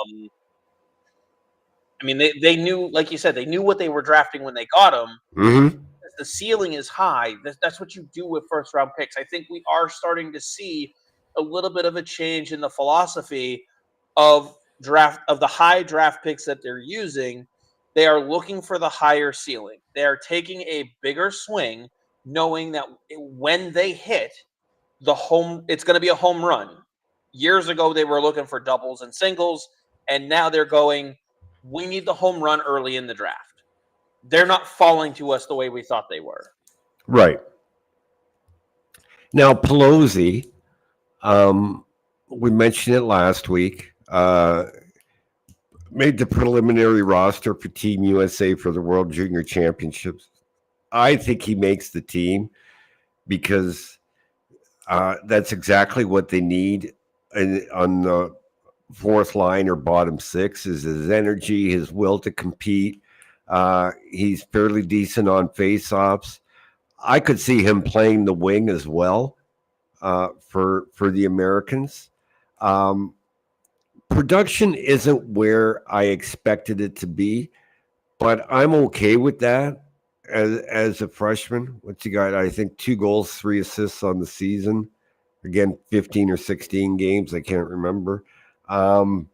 mean, they knew, like you said, they knew what they were drafting when they got him. Mm-hmm. The ceiling is high. That's what you do with first-round picks. I think we are starting to see a little bit of a change in the philosophy of the high draft picks that they're using. They are looking for the higher ceiling. They are taking a bigger swing, knowing that when they hit it's going to be a home run. Years ago, they were looking for doubles and singles, and now they're going, we need the home run early in the draft. They're not falling to us the way we thought they were. Right. Now, Pelosi, we mentioned it last week, made the preliminary roster for Team USA for the World Junior Championships. I think he makes the team because that's exactly what they need on the fourth line or bottom six is his energy, his will to compete. He's fairly decent on face-offs. I could see him playing the wing as well for the Americans. Production isn't where I expected it to be, but I'm okay with that as a freshman. What's he got? I think 2 goals, 3 assists on the season. Again, 15 or 16 games. I can't remember. Him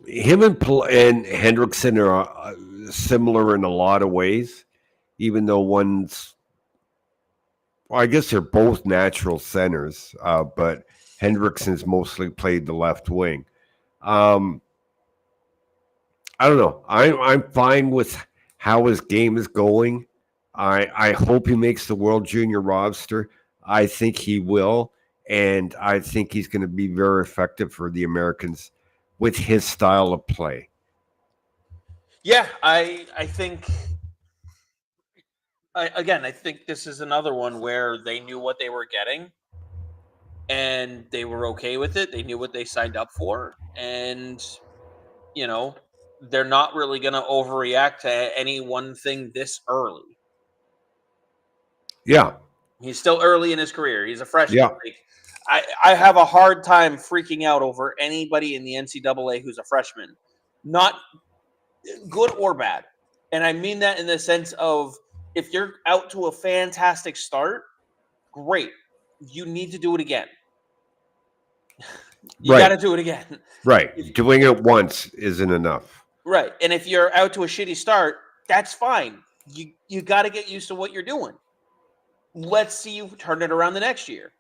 and Hendrickson are similar in a lot of ways, even though one's, well, I guess they're both natural centers, but Hendrickson's mostly played the left wing. I don't know. I'm fine with how his game is going. I hope he makes the World Junior roster. I think he will, and I think he's going to be very effective for the Americans with his style of play. Yeah, I think. I think this is another one where they knew what they were getting, and they were okay with it. They knew what they signed up for, and you know, they're not really going to overreact to any one thing this early. Yeah. He's still early in his career. He's a freshman. Yeah. Like, I have a hard time freaking out over anybody in the NCAA who's a freshman, not good or bad. And I mean that in the sense of if you're out to a fantastic start, great. You need to do it again. You got to do it again. Right. Doing it once isn't enough. Right. And if you're out to a shitty start, that's fine. You got to get used to what you're doing. Let's see you turn it around the next year.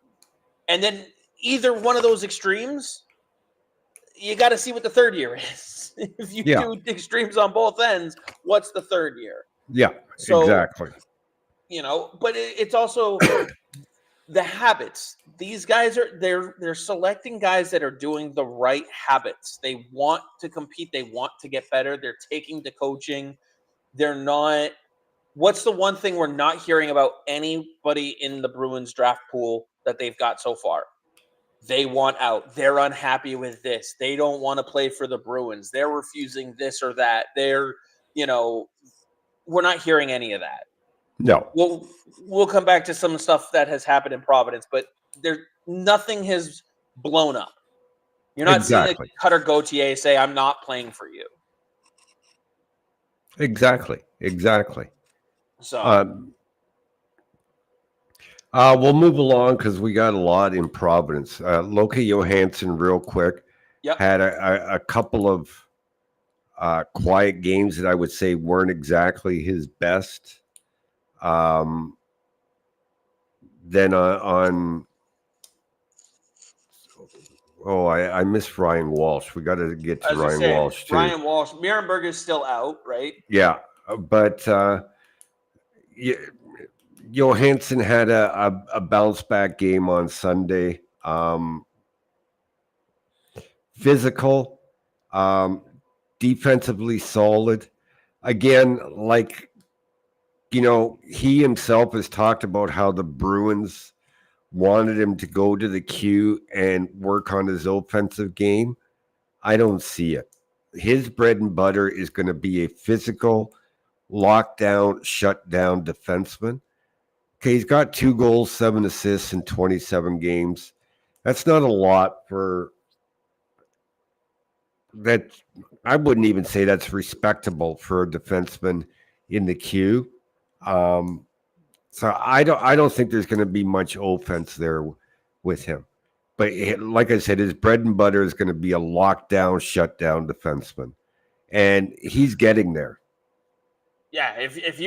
And then either one of those extremes, you got to see what the third year is. If you do extremes on both ends, what's the third year? Yeah, so, exactly. But it's also the habits. These guys they're selecting guys that are doing the right habits. They want to compete. They want to get better. They're taking the coaching. They're not. What's the one thing we're not hearing about anybody in the Bruins draft pool that they've got so far? They want out. They're unhappy with this. They don't want to play for the Bruins. They're refusing this or that. They're, we're not hearing any of that. No. We'll come back to some stuff that has happened in Providence, but nothing has blown up. You're not seeing Cutter Gauthier say, "I'm not playing for you." Exactly. So we'll move along because we got a lot in Providence. Loki Johansson, real quick, had a couple of quiet games that I would say weren't exactly his best. Then I missed Ryan Walsh. We got to get to Ryan Walsh too. Ryan Walsh, Mirenberg is still out, right? Yeah, but Johansson had a bounce back game on Sunday. Physical, defensively solid. Again, he himself has talked about how the Bruins wanted him to go to the Q and work on his offensive game. I don't see it. His bread and butter is going to be a physical, lockdown, shutdown defenseman. Okay, he's got 2 goals, 7 assists in 27 games. That's not a lot for that. I wouldn't even say that's respectable for a defenseman in the Q. So I don't think there's going to be much offense there with him. But like I said, his bread and butter is going to be a lockdown, shutdown defenseman, and he's getting there. Yeah, if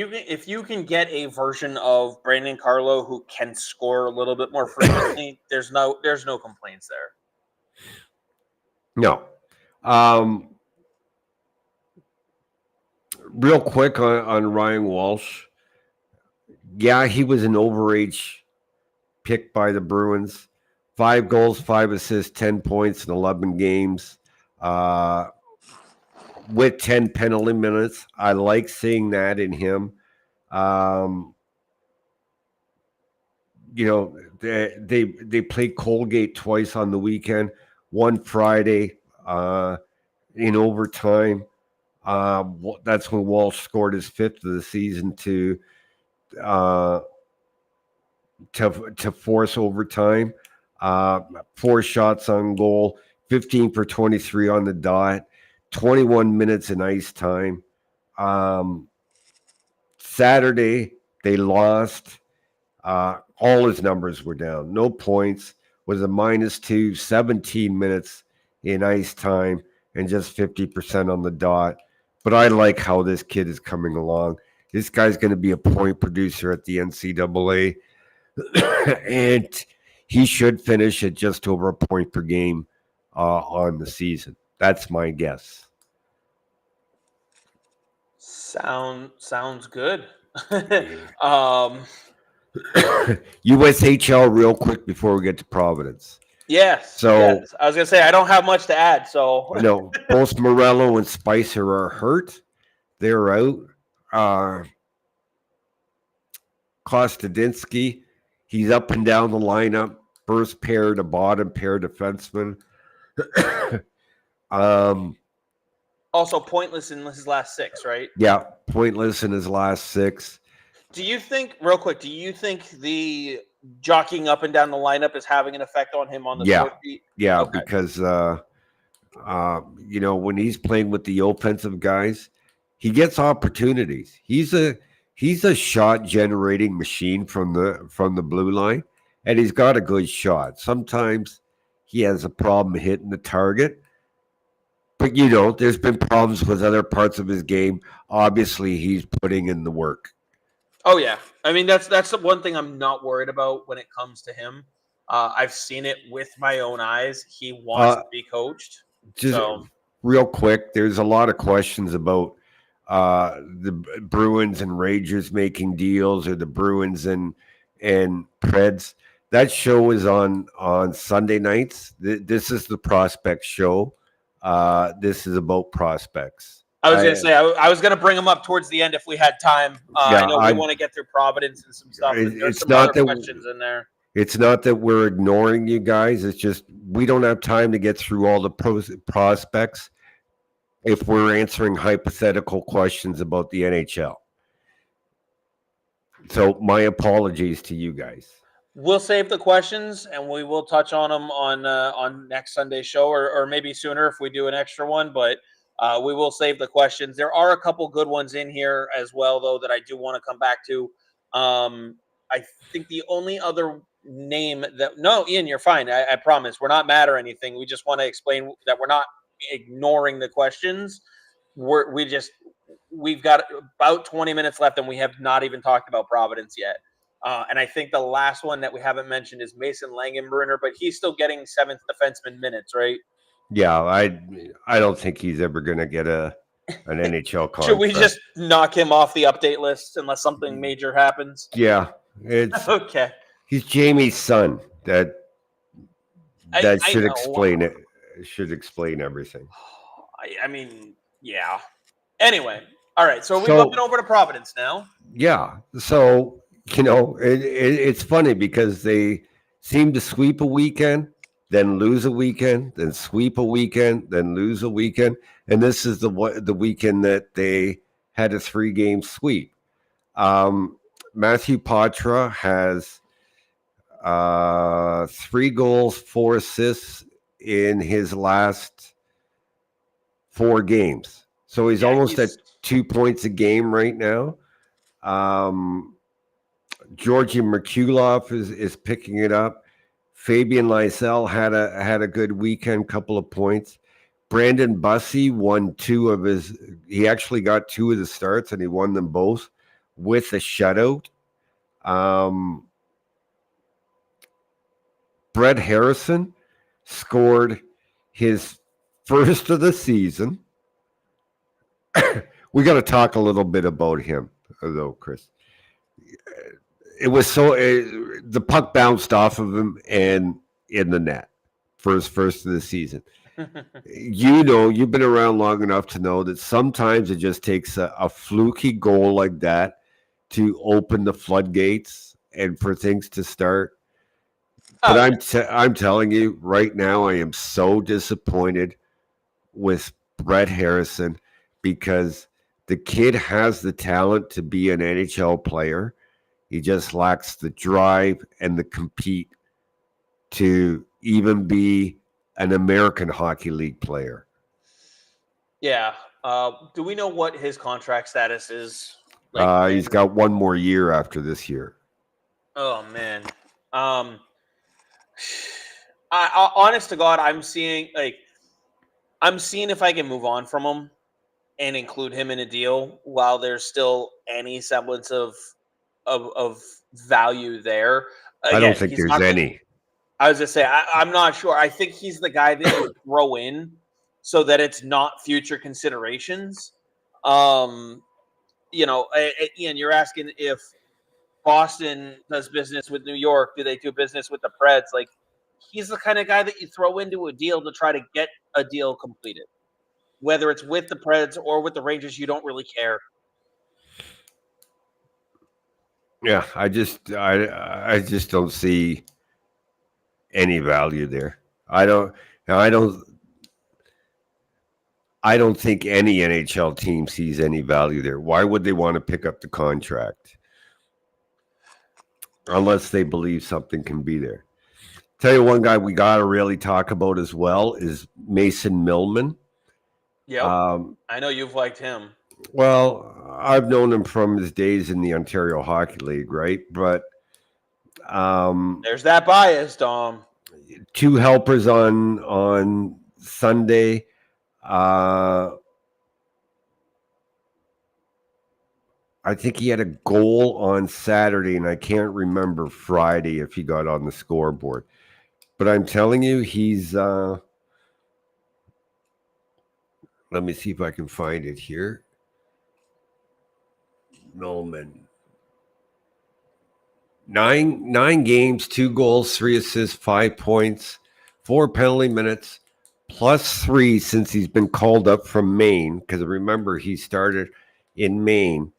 you can get a version of Brandon Carlo who can score a little bit more frequently, there's no complaints there. No. Real quick on Ryan Walsh. Yeah, he was an overage pick by the Bruins. 5 goals, 5 assists, 10 points in 11 games. With 10 penalty minutes. I like seeing that in him. They played Colgate twice on the weekend, one Friday in overtime. That's when Walsh scored his 5th of the season to to force overtime. 4 shots on goal, 15 for 23 on the dot, 21 minutes in ice time. Saturday, they lost. All his numbers were down. No points, was a -2, 17 minutes in ice time, and just 50% on the dot. But I like how this kid is coming along. This guy's going to be a point producer at the NCAA, and he should finish at just over a point per game on the season. That's my guess. Sounds good. USHL real quick before we get to Providence. Yes. So yes. I was gonna say I don't have much to add. So no, both Morello and Spicer are hurt. They're out. Kostadinsky, he's up and down the lineup. First pair to bottom pair defenseman. Also pointless in his last 6, right? Yeah, pointless in his last 6. Do you think, real quick, the jockeying up and down the lineup is having an effect on him on the score sheet? Yeah, Okay. because when he's playing with the offensive guys, he gets opportunities. He's a shot generating machine from the blue line, and he's got a good shot. Sometimes he has a problem hitting the target, but there's been problems with other parts of his game. Obviously, he's putting in the work. Oh yeah, I mean that's the one thing I'm not worried about when it comes to him. I've seen it with my own eyes. He wants to be coached. Just real quick, there's a lot of questions about the Bruins and Rangers making deals, or the Bruins and Preds. That show is on Sunday nights. This is the prospect show. This is about prospects. I was going to say, I was going to bring him up towards the end if we had time. I know we want to get through Providence and some stuff. There's some other questions in there. It's not that we're ignoring you guys. It's just we don't have time to get through all the prospects if we're answering hypothetical questions about the NHL. So my apologies to you guys. We'll save the questions and we will touch on them on next Sunday's show, or maybe sooner if we do an extra one. But we will save the questions. There are a couple good ones in here as well, though, that I do want to come back to. I think the only other name no, Ian, you're fine. I promise. We're not mad or anything. We just want to explain that we're not ignoring the questions. We've got about 20 minutes left and we have not even talked about Providence yet. And I think the last one that we haven't mentioned is Mason Langenbrunner, but he's still getting 7th defenseman minutes, right? Yeah, I don't think he's ever going to get an NHL contract. Should we just knock him off the update list unless something major happens? Yeah, it's okay. He's Jamie's son. That should know. explain it. Should explain everything. I mean, yeah. Anyway, all right. So we're looking over to Providence now. Yeah. So it's funny because they seem to sweep a weekend, then lose a weekend, then sweep a weekend, then lose a weekend, and this is the weekend that they had a 3-game sweep. Matthew Patra has 3 goals, 4 assists in his last 4 games. So he's almost at 2 points a game right now. Georgi Merkulov is picking it up. Fabian Lysell had a good weekend, couple of points. Brandon Bussey won 2 of his. He actually got 2 of the starts, and he won them both with a shutout. Brett Harrison scored his first of the season. We got to talk a little bit about him, though, Chris. It was the puck bounced off of him and in the net for his first of the season. You've been around long enough to know that sometimes it just takes a fluky goal like that to open the floodgates and for things to start. But I'm telling you right now, I am so disappointed with Brett Harrison because the kid has the talent to be an NHL player. He just lacks the drive and the compete to even be an American Hockey League player. Yeah. Do we know what his contract status is? He's got one more year after this year. Oh man. I honest to God, I'm seeing if I can move on from him and include him in a deal while there's still any semblance of value there. Again, I don't think he's there's not any. I was just saying, I'm not sure. I think he's the guy that you throw in so that it's not future considerations. Ian, you're asking if Boston does business with New York, do they do business with the Preds? Like, he's the kind of guy that you throw into a deal to try to get a deal completed. Whether it's with the Preds or with the Rangers, you don't really care. Yeah, I just don't see any value there. I don't think any NHL team sees any value there. Why would they want to pick up the contract? Unless they believe something can be there. Tell you one guy we got to really talk about as well is Mason Millman. Yeah, I know you've liked him. Well, I've known him from his days in the Ontario Hockey League, right? But there's that bias, Dom. 2 helpers on Sunday. I think he had a goal on Saturday, and I can't remember Friday if he got on the scoreboard. But I'm telling you, he's let me see if I can find it here. Millman. 9 games, 2 goals, 3 assists, 5 points, 4 penalty minutes, plus 3 since he's been called up from Maine. Because remember, he started in Maine.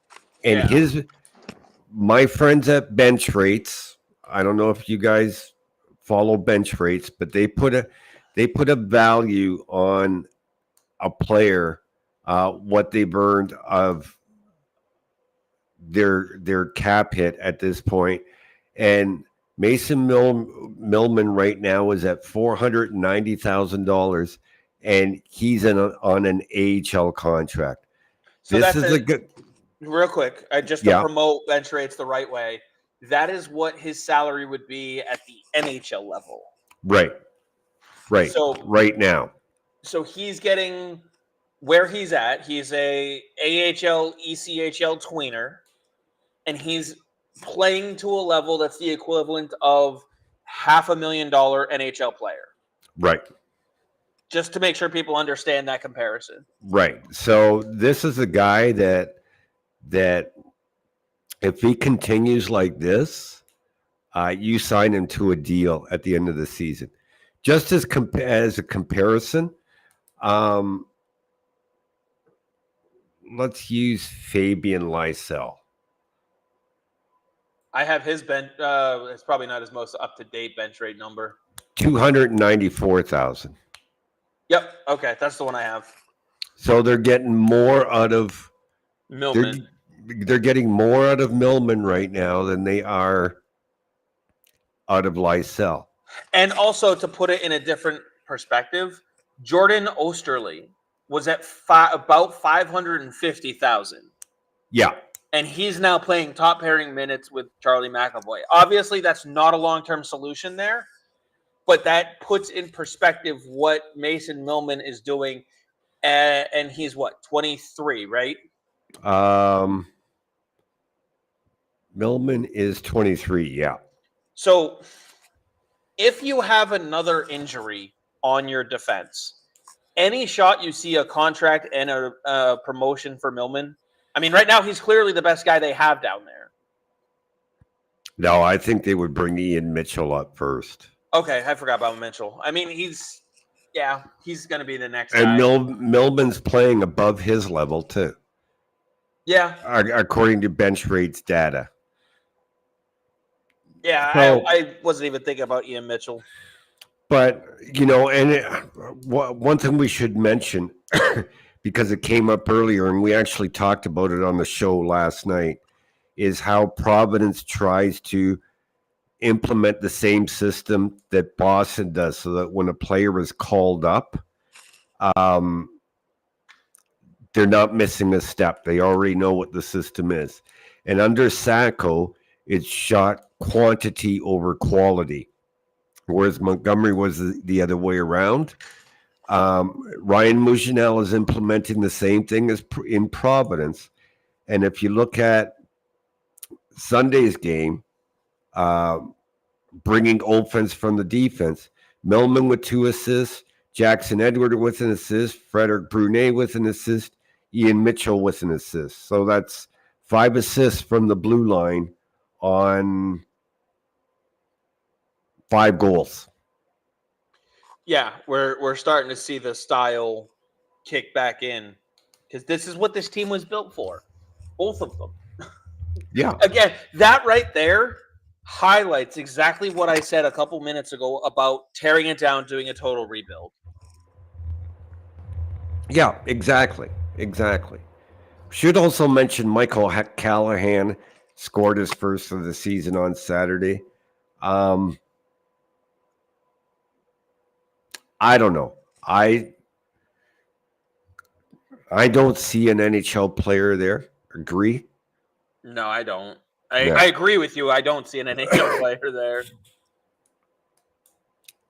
And my friends at Bench Rates, I don't know if you guys follow Bench Rates, but they put a value on a player, what they've earned of their cap hit at this point. And Mason Millman right now is at $490,000, and he's on an AHL contract. So this is a good. Real quick, just to promote Bench Rates the right way, that is what his salary would be at the NHL level. Right. So right now. So he's getting where he's at. He's a AHL, ECHL tweener, and he's playing to a level that's the equivalent of $500,000 NHL player. Right. Just to make sure people understand that comparison. Right. So this is a guy that if he continues like this, you sign him to a deal at the end of the season. Just as a comparison, let's use Fabian Lysell. I have his bench. It's probably not his most up-to-date bench rate number. 294,000. Yep. Okay, that's the one I have. So they're getting more out of Millman. They're getting more out of Millman right now than they are out of Lysell. And also, to put it in a different perspective, Jordan Osterley was at about 550,000. Yeah. And he's now playing top pairing minutes with Charlie McAvoy. Obviously, that's not a long-term solution there, but that puts in perspective what Mason Millman is doing. And he's what, 23, right? Millman is 23, yeah. So if you have another injury on your defense, any shot you see a contract and a promotion for Millman? I mean, right now he's clearly the best guy they have down there. No, I think they would bring Ian Mitchell up first. Okay, I forgot about Mitchell. I mean, he's going to be the next and guy. Millman's playing above his level too. Yeah. According to Bench Rates data. Yeah, so, I wasn't even thinking about Ian Mitchell. But, one thing we should mention, because it came up earlier and we actually talked about it on the show last night, is how Providence tries to implement the same system that Boston does, so that when a player is called up, they're not missing a step. They already know what the system is. And under Sacco, it's shot quantity over quality, whereas Montgomery was the other way around. Ryan Mougenel is implementing the same thing as in Providence. And if you look at Sunday's game, bringing offense from the defense, Millman with 2 assists, Jackson Edward with an assist, Frederick Brunet with an assist, Ian Mitchell with an assist. So that's 5 assists from the blue line on 5 goals. Yeah, we're starting to see the style kick back in, because this is what this team was built for. Both of them. Yeah. Again, that right there highlights exactly what I said a couple minutes ago about tearing it down, doing a total rebuild. Yeah, exactly. Should also mention Michael Callahan scored his first of the season on Saturday. I don't know. I don't see an NHL player there. Agree? No, I don't. I agree with you. I don't see an NHL player there.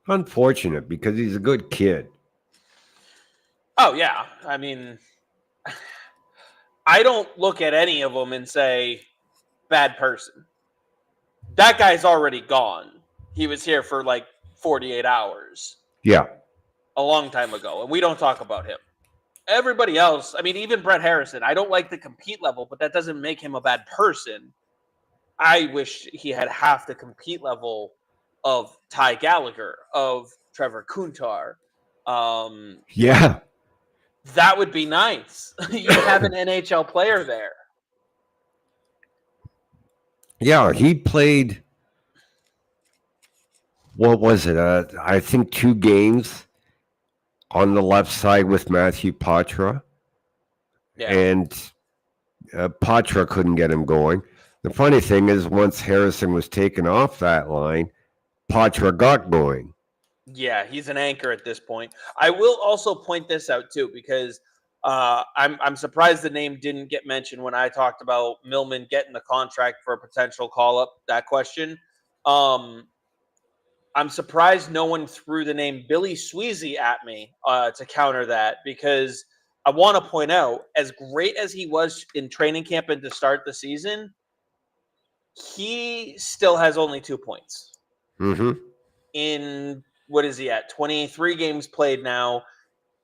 Unfortunate, because he's a good kid. Oh, yeah. I mean, I don't look at any of them and say, bad person. That guy's already gone. He was here for like 48 hours. Yeah. A long time ago, and we don't talk about him. Everybody else, I mean, even Brett Harrison, I don't like the compete level, but that doesn't make him a bad person. I wish he had half the compete level of Ty Gallagher, of Trevor Kuntar. Yeah. That would be nice. You have an NHL player there. Yeah, he played, what was it? I think 2 games on the left side with Matthew Patra. Yeah. And Patra couldn't get him going. The funny thing is, once Harrison was taken off that line, Patra got going. Yeah, he's an anchor at this point. I will also point this out too, because I'm surprised the name didn't get mentioned when I talked about Millman getting the contract for a potential call up. That question, I'm surprised no one threw the name Billy Sweezy at me to counter that, because I want to point out, as great as he was in training camp and to start the season, he still has only 2 points. Mm-hmm. In, what is he at? 23 games played now.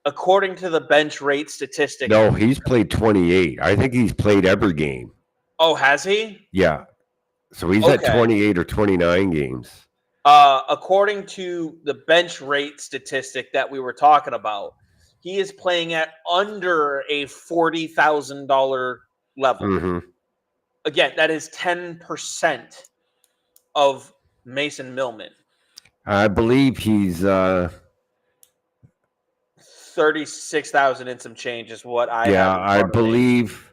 According to the bench rate statistic. No, he's played 28. I think he's played every game. Oh, has he? Yeah. So he's at 28 or 29 games. According to the bench rate statistic that we were talking about, he is playing at under a $40,000 level. Mm-hmm. Again, that is 10% of Mason Millman. I believe he's 36,000 and some change is what I have. Yeah, I believe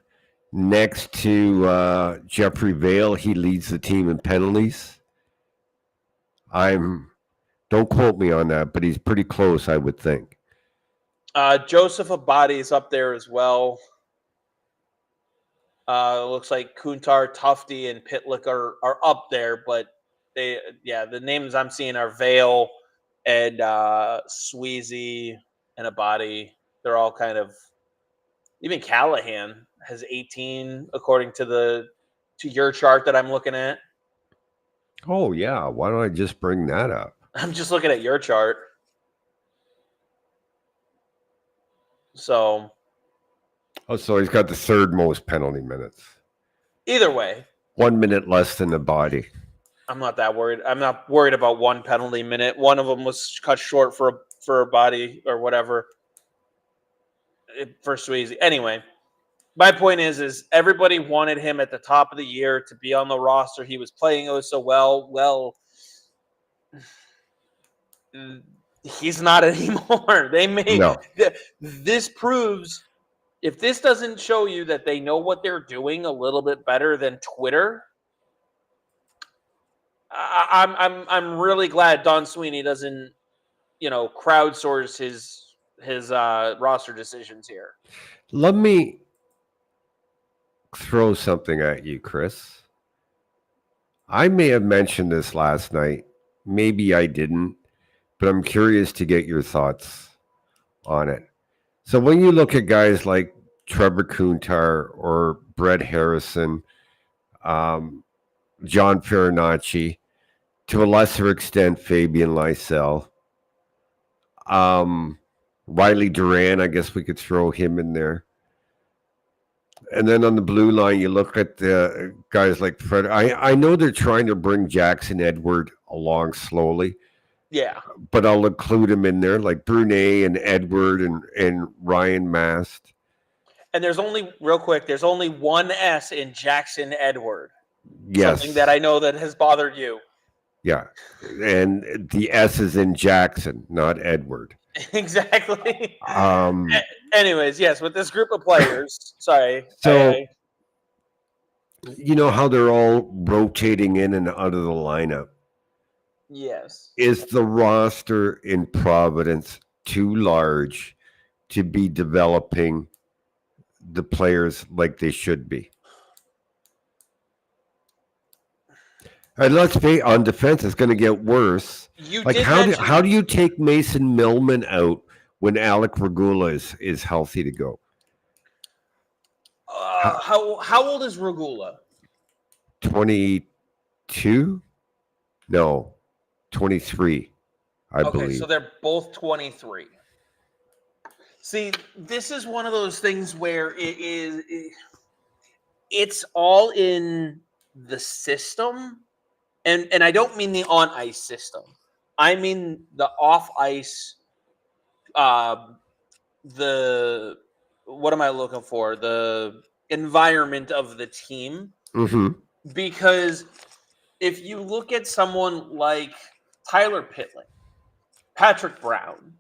next to Jeffrey Vale, he leads the team in penalties. Don't quote me on that, but he's pretty close, I would think. Joseph Abadi is up there as well. Looks like Kuntar, Tufty, and Pitlick are up there, but the names I'm seeing are Vale and Sweezy and Abadi. They're all kind of, even Callahan has 18 according to your chart that I'm looking at. Oh yeah, why don't I just bring that up? I'm just looking at your chart. So he's got the 3rd most penalty minutes. Either way, 1 minute less than the body. I'm not that worried. I'm not worried about 1 penalty minute. One of them was cut short for a body or whatever for Sweezy. Anyway, my point is everybody wanted him at the top of the year to be on the roster. He was playing so well. Well, he's not anymore. This proves If this doesn't show you that they know what they're doing a little bit better than Twitter, I'm really glad Don Sweeney doesn't, crowdsource his roster decisions here. Let me throw something at you, Chris. I may have mentioned this last night. Maybe I didn't, but I'm curious to get your thoughts on it. So when you look at guys like Trevor Kuntar or Brett Harrison, John Farinacci, to a lesser extent, Fabian Lysell, Riley Duran, I guess we could throw him in there. And then on the blue line, you look at the guys like Fred. I know they're trying to bring Jackson Edward along slowly. Yeah. But I'll include him in there, like Brunet and Edward and Ryan Mast. And there's only one S in Jackson Edward. Yes. Something that I know that has bothered you. Yeah. And the S is in Jackson, not Edward. Exactly. Anyways, yes, with this group of players, sorry. So, you know how they're all rotating in and out of the lineup? Yes. Is the roster in Providence too large to be developing the players like they should be? And let's say on defense, it's going to get worse. How do you take Mason Millman out when Alec Regula is healthy to go? How old is Regula? 22? No, 23, I believe. Okay, so they're both 23. See, this is one of those things where it's all in the system. And I don't mean the on-ice system. I mean the off-ice, what am I looking for? The environment of the team. Mm-hmm. Because if you look at someone like Tyler Pitlick, Patrick Brown,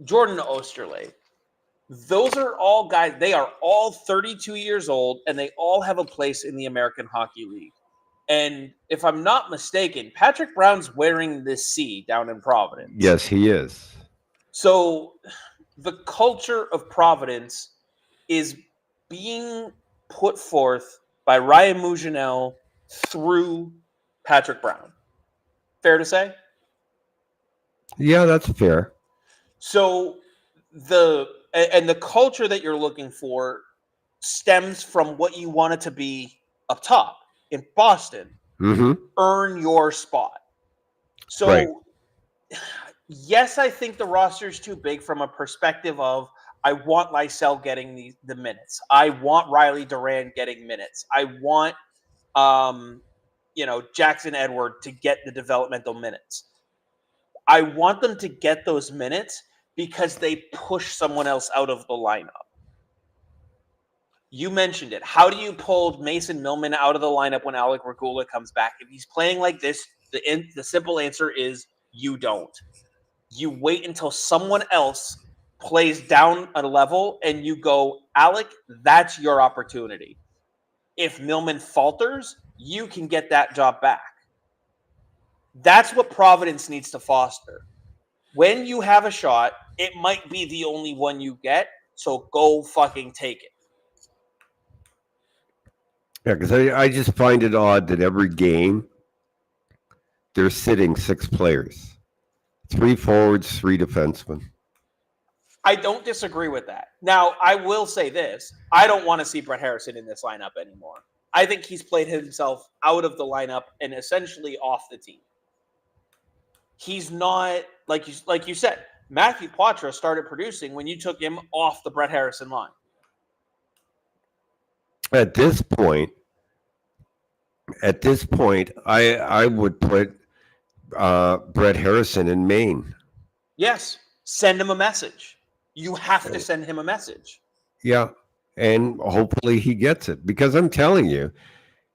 Jordan Osterley, those are all guys, they are all 32 years old, and they all have a place in the American Hockey League. And if I'm not mistaken, Patrick Brown's wearing this C down in Providence. Yes, he is. So the culture of Providence is being put forth by Ryan Mougenel through Patrick Brown. Fair to say? Yeah, that's fair. So the culture that you're looking for stems from what you want it to be up top. In Boston, earn your spot. So, right. Yes, I think the roster is too big from a perspective of I want Lysell getting the minutes. I want Riley Duran getting minutes. I want, Jackson Edward to get the developmental minutes. I want them to get those minutes because they push someone else out of the lineup. You mentioned it. How do you pull Mason Millman out of the lineup when Alec Regula comes back? If he's playing like this, the simple answer is you don't. You wait until someone else plays down a level and you go, Alec, that's your opportunity. If Millman falters, you can get that job back. That's what Providence needs to foster. When you have a shot, it might be the only one you get, so go fucking take it. Yeah, because I just find it odd that every game they're sitting 6 players, 3 forwards, 3 defensemen. I don't disagree with that. Now, I will say this. I don't want to see Brett Harrison in this lineup anymore. I think he's played himself out of the lineup and essentially off the team. He's not, like you said, Matthew Poitras started producing when you took him off the Brett Harrison line. At this point, I would put Brett Harrison in Maine. Yes, send him a message. You have to send him a message. Yeah, and hopefully he gets it, because I'm telling you,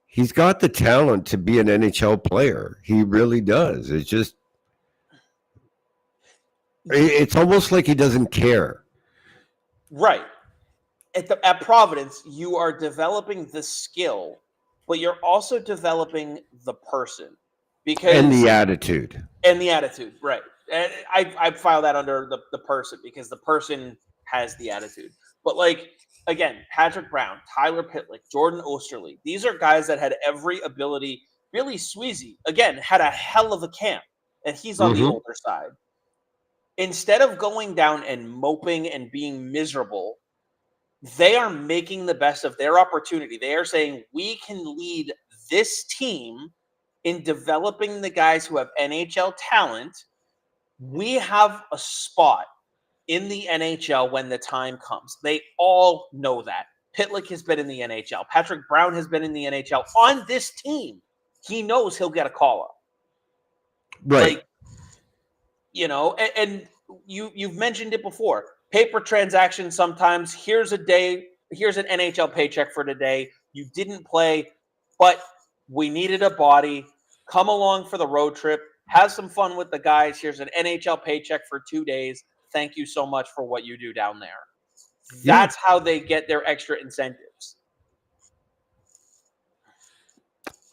he's got the talent to be an NHL player. He really does. It's almost like he doesn't care. Right. at Providence, you are developing the skill, but you're also developing the person And the attitude. right? And I file that under the person because the person has the attitude. But like again, Patrick Brown, Tyler Pitlick, Jordan Osterley, these are guys that had every ability. Billy Sweezy, again, had a hell of a camp, and he's on the older side. Instead of going down and moping and being miserable, they are making the best of their opportunity. They are saying, we can lead this team in developing the guys who have NHL talent. We have a spot in the NHL when the time comes. They all know that. Pitlick has been in the NHL. Patrick Brown has been in the NHL. On this team, he knows he'll get a call up. Right. Like, and you've mentioned it before. Paper transactions sometimes. Here's an NHL paycheck for today. You didn't play, but we needed a body. Come along for the road trip. Have some fun with the guys. Here's an NHL paycheck for 2 days. Thank you so much for what you do down there. That's how they get their extra incentives.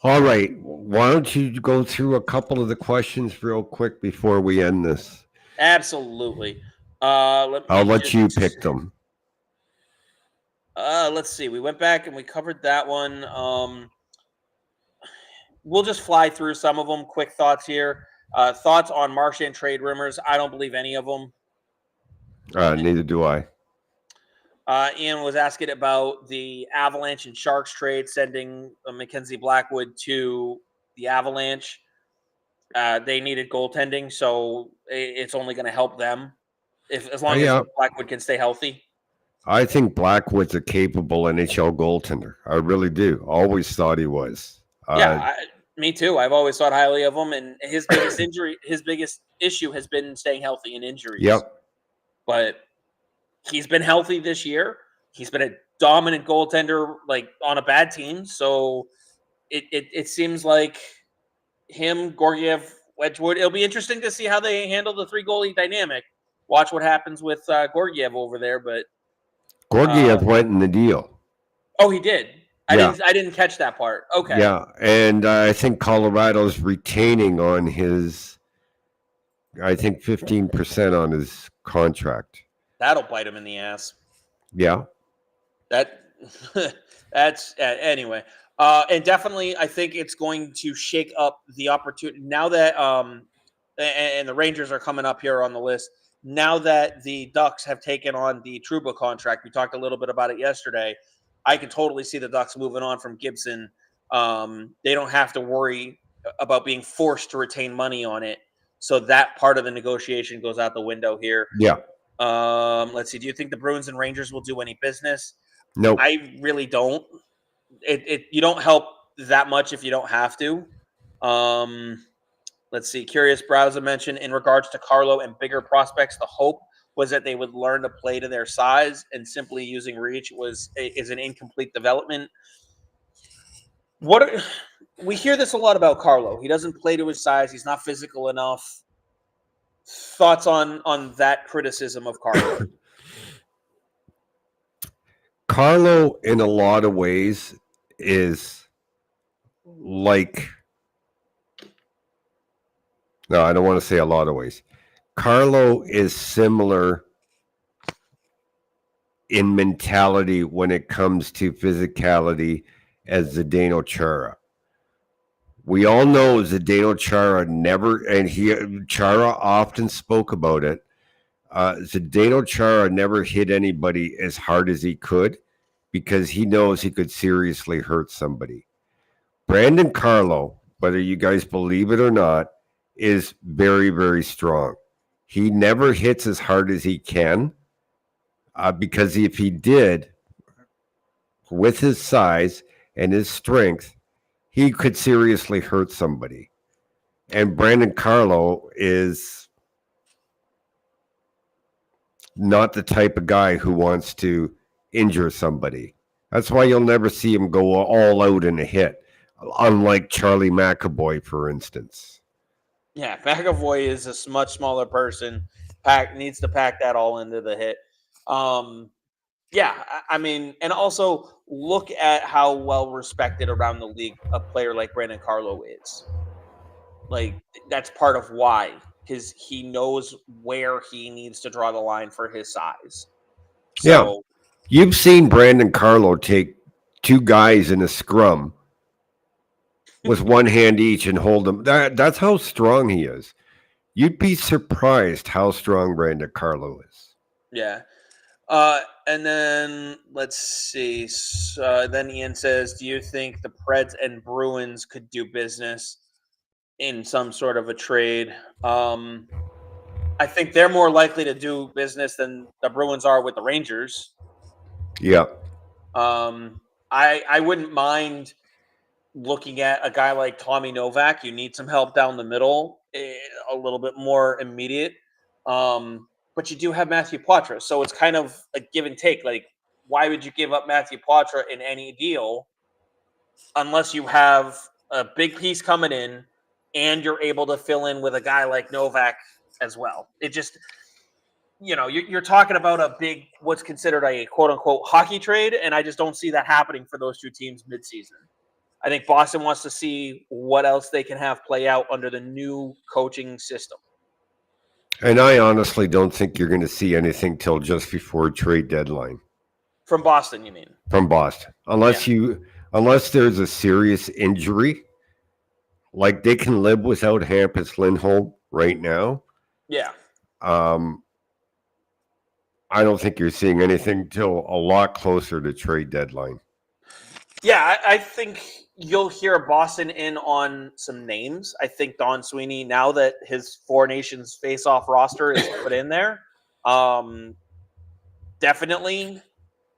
All right. Why don't you go through a couple of the questions real quick before we end this? Absolutely. I'll let you pick them. Let's see. We went back and we covered that one. We'll just fly through some of them. Quick thoughts here. Thoughts on Marchand trade rumors. I don't believe any of them. Neither do I. Ian was asking about the Avalanche and Sharks trade, sending Mackenzie Blackwood to the Avalanche. They needed goaltending, so it's only going to help them as long as Blackwood can stay healthy. I think Blackwood's a capable NHL goaltender. I really do. Always thought he was. Me too. I've always thought highly of him, and his biggest issue has been staying healthy and injuries. Yep. But he's been healthy this year. He's been a dominant goaltender, like on a bad team. So it seems like him, Gorgiev, Wedgwood. It'll be interesting to see how they handle the 3-goalie dynamic. Watch what happens with Gorgiev over there. But Gorgiev went in the deal. Oh, he did. I didn't catch that part. Okay. Yeah, and I think Colorado's retaining on his, I think 15% on his contract. That'll bite him in the ass. Yeah. That's anyway. And definitely, I think it's going to shake up the opportunity now that and the Rangers are coming up here on the list. Now that the Ducks have taken on the Trouba contract, we talked a little bit about it yesterday. I can totally see the Ducks moving on from Gibson. They don't have to worry about being forced to retain money on it. So that part of the negotiation goes out the window here. Yeah. Let's see. Do you think the Bruins and Rangers will do any business? No. I really don't. You don't help that much if you don't have to. Let's see. Curious Browser mentioned in regards to Carlo and bigger prospects, the hope was that they would learn to play to their size, and simply using reach is an incomplete development. We hear this a lot about Carlo. He doesn't play to his size. He's not physical enough. Thoughts on that criticism of Carlo? Carlo, in a lot of ways, is like... No, I don't want to say a lot of ways. Carlo is similar in mentality when it comes to physicality as Zdeno Chara. We all know Zdeno Chara Chara often spoke about it. Zdeno Chara never hit anybody as hard as he could because he knows he could seriously hurt somebody. Brandon Carlo, whether you guys believe it or not, is very, very strong. He never hits as hard as he can because if he did, with his size and his strength, he could seriously hurt somebody. And Brandon Carlo is not the type of guy who wants to injure somebody. That's why you'll never see him go all out in a hit, unlike Charlie McAvoy, for instance. Yeah, McAvoy is a much smaller person. Needs to pack that all into the hit. Yeah, I mean, and also look at how well respected around the league a player like Brandon Carlo is. Like, that's part of why, because he knows where he needs to draw the line for his size. Yeah. So, You've seen Brandon Carlo take two guys in a scrum with one hand each and hold them. That's how strong he is. You'd be surprised how strong Brandon Carlo is. yeah. And then let's see. Then Ian says, "Do you think the Preds and Bruins could do business in some sort of a trade?" I think they're more likely to do business than the Bruins are with the Rangers. Yeah. I wouldn't mind looking at a guy like Tommy Novak. You need some help down the middle, a little bit more immediate. But you do have Matthew Poitras, so it's kind of a give and take. Like, why would you give up Matthew Poitras in any deal unless you have a big piece coming in and you're able to fill in with a guy like Novak as well? It just, you're talking about a big, what's considered a quote unquote hockey trade, and I just don't see that happening for those two teams midseason. I think Boston wants to see what else they can have play out under the new coaching system. And I honestly don't think you're going to see anything till just before trade deadline. From Boston, you mean? From Boston. Unless there's a serious injury, like they can live without Hampus Lindholm right now. Yeah. I don't think you're seeing anything till a lot closer to trade deadline. Yeah, I think you'll hear Boston in on some names. I think Don Sweeney, now that his Four Nations face-off roster is put in there, definitely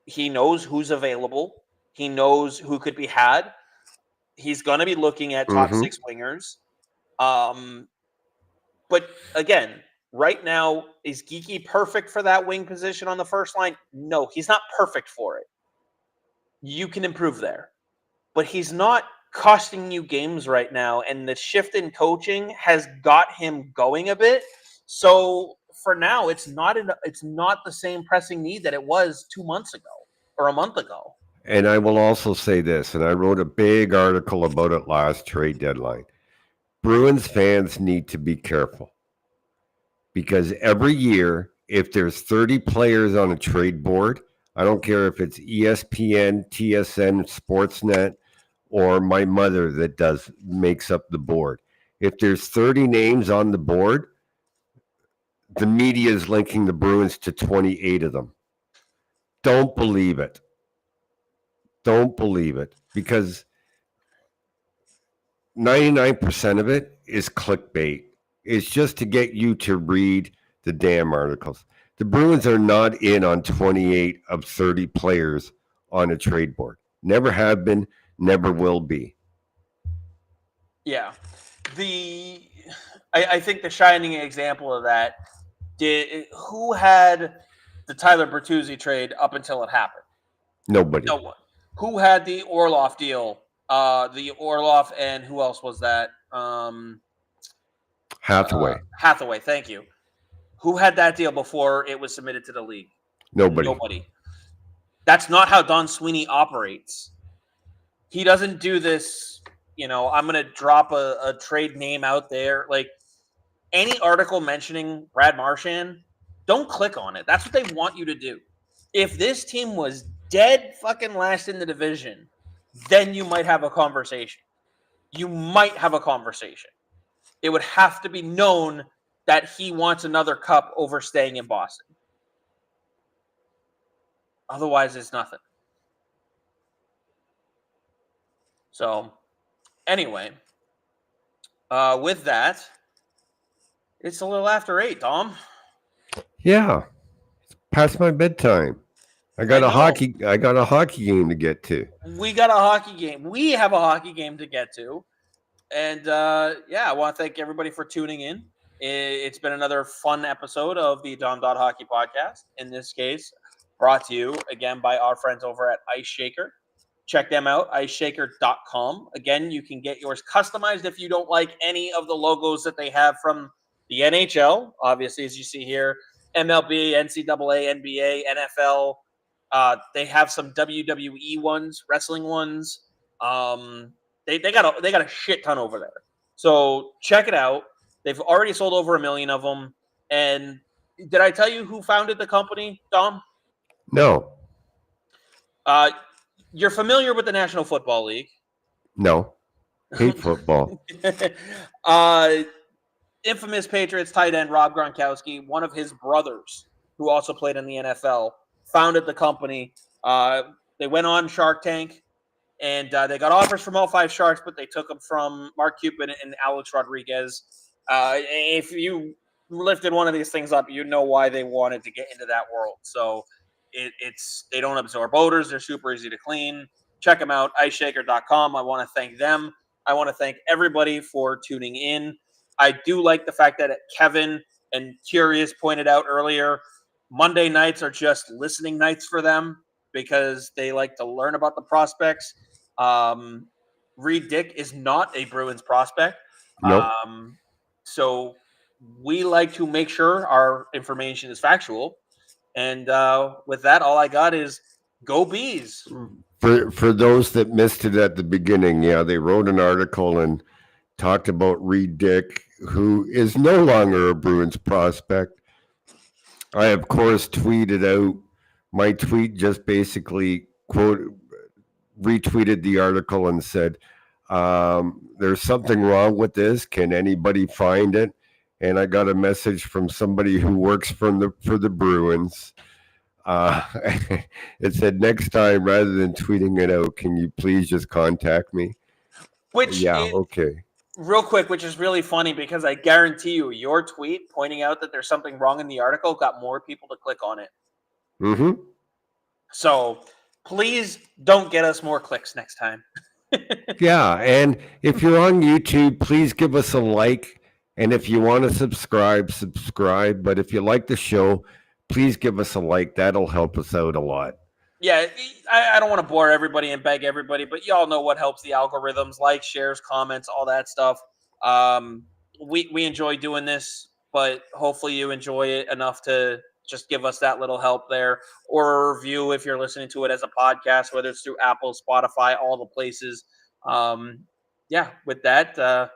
he knows who's available. He knows who could be had. He's going to be looking at top six wingers. But again, right now, is Geeky perfect for that wing position on the first line? No, he's not perfect for it. You can improve there. But he's not costing you games right now, and the shift in coaching has got him going a bit. So for now, it's not the same pressing need that it was 2 months ago or a month ago. And I will also say this, and I wrote a big article about it last trade deadline. Bruins fans need to be careful because every year, if there's 30 players on a trade board, I don't care if it's ESPN, TSN, Sportsnet, or my mother that makes up the board. If there's 30 names on the board, the media is linking the Bruins to 28 of them. Don't believe it. Don't believe it, because 99% of it is clickbait. It's just to get you to read the damn articles. The Bruins are not in on 28 of 30 players on a trade board. Never have been, never will be. Yeah. I think the shining example of that, who had the Tyler Bertuzzi trade up until it happened? Nobody. No one. Who had the Orlov deal? The Orlov and who else was that? Hathaway. Hathaway, thank you. Who had that deal before it was submitted to the league? Nobody. That's not how Don Sweeney operates. He doesn't do this, I'm going to drop a trade name out there. Like, any article mentioning Brad Marchand, don't click on it. That's what they want you to do. If this team was dead fucking last in the division, then you might have a conversation. You might have a conversation. It would have to be known that he wants another cup over staying in Boston. Otherwise, it's nothing. So, anyway, with that, it's a little after 8, Dom. Yeah. It's past my bedtime. I got a hockey game to get to. We got a hockey game. We have a hockey game to get to. And I want to thank everybody for tuning in. It's been another fun episode of the Dom.Hockey podcast. In this case, brought to you again by our friends over at Ice Shaker. Check them out, iceshaker.com. Again, you can get yours customized if you don't like any of the logos that they have from the NHL. Obviously, as you see here, MLB, NCAA, NBA, NFL, They have some WWE ones, wrestling ones. They got a shit ton over there. So check it out. They've already sold over 1 million of them. And did I tell you who founded the company, Dom? No, You're familiar with the National Football League. no. Hate football. Infamous Patriots tight end Rob Gronkowski, one of his brothers, who also played in the NFL, founded the company. They went on Shark Tank, and they got offers from all 5 sharks, but they took them from Mark Cuban and Alex Rodriguez. If you lifted one of these things up, you know why they wanted to get into that world. So it's they don't absorb odors. They're super easy to clean. Check them out, iceshaker.com. I want to thank them. I want to thank everybody for tuning in. I do like the fact that Kevin and Curious pointed out earlier, Monday nights are just listening nights for them because they like to learn about the prospects. Reed Dick is not a Bruins prospect. Nope. So we like to make sure our information is factual. And with that, all I got is go Bees. For those that missed it at the beginning, yeah, they wrote an article and talked about Reed Dick, who is no longer a Bruins prospect. I, of course, tweeted out my tweet, just basically retweeted the article and said, there's something wrong with this. Can anybody find it? And I got a message from somebody who works for the Bruins. It said, next time, rather than tweeting it out, can you please just contact me? Okay. Real quick, which is really funny because I guarantee you your tweet pointing out that there's something wrong in the article got more people to click on it. Mm-hmm. So please don't get us more clicks next time. Yeah, and if you're on YouTube, please give us a like. And if you want to subscribe. But if you like the show, please give us a like. That'll help us out a lot. Yeah, I don't want to bore everybody and beg everybody, but y'all know what helps the algorithms: likes, shares, comments, all that stuff. We enjoy doing this, but hopefully you enjoy it enough to just give us that little help there, or a review if you're listening to it as a podcast, whether it's through Apple, Spotify, all the places. Yeah, with that,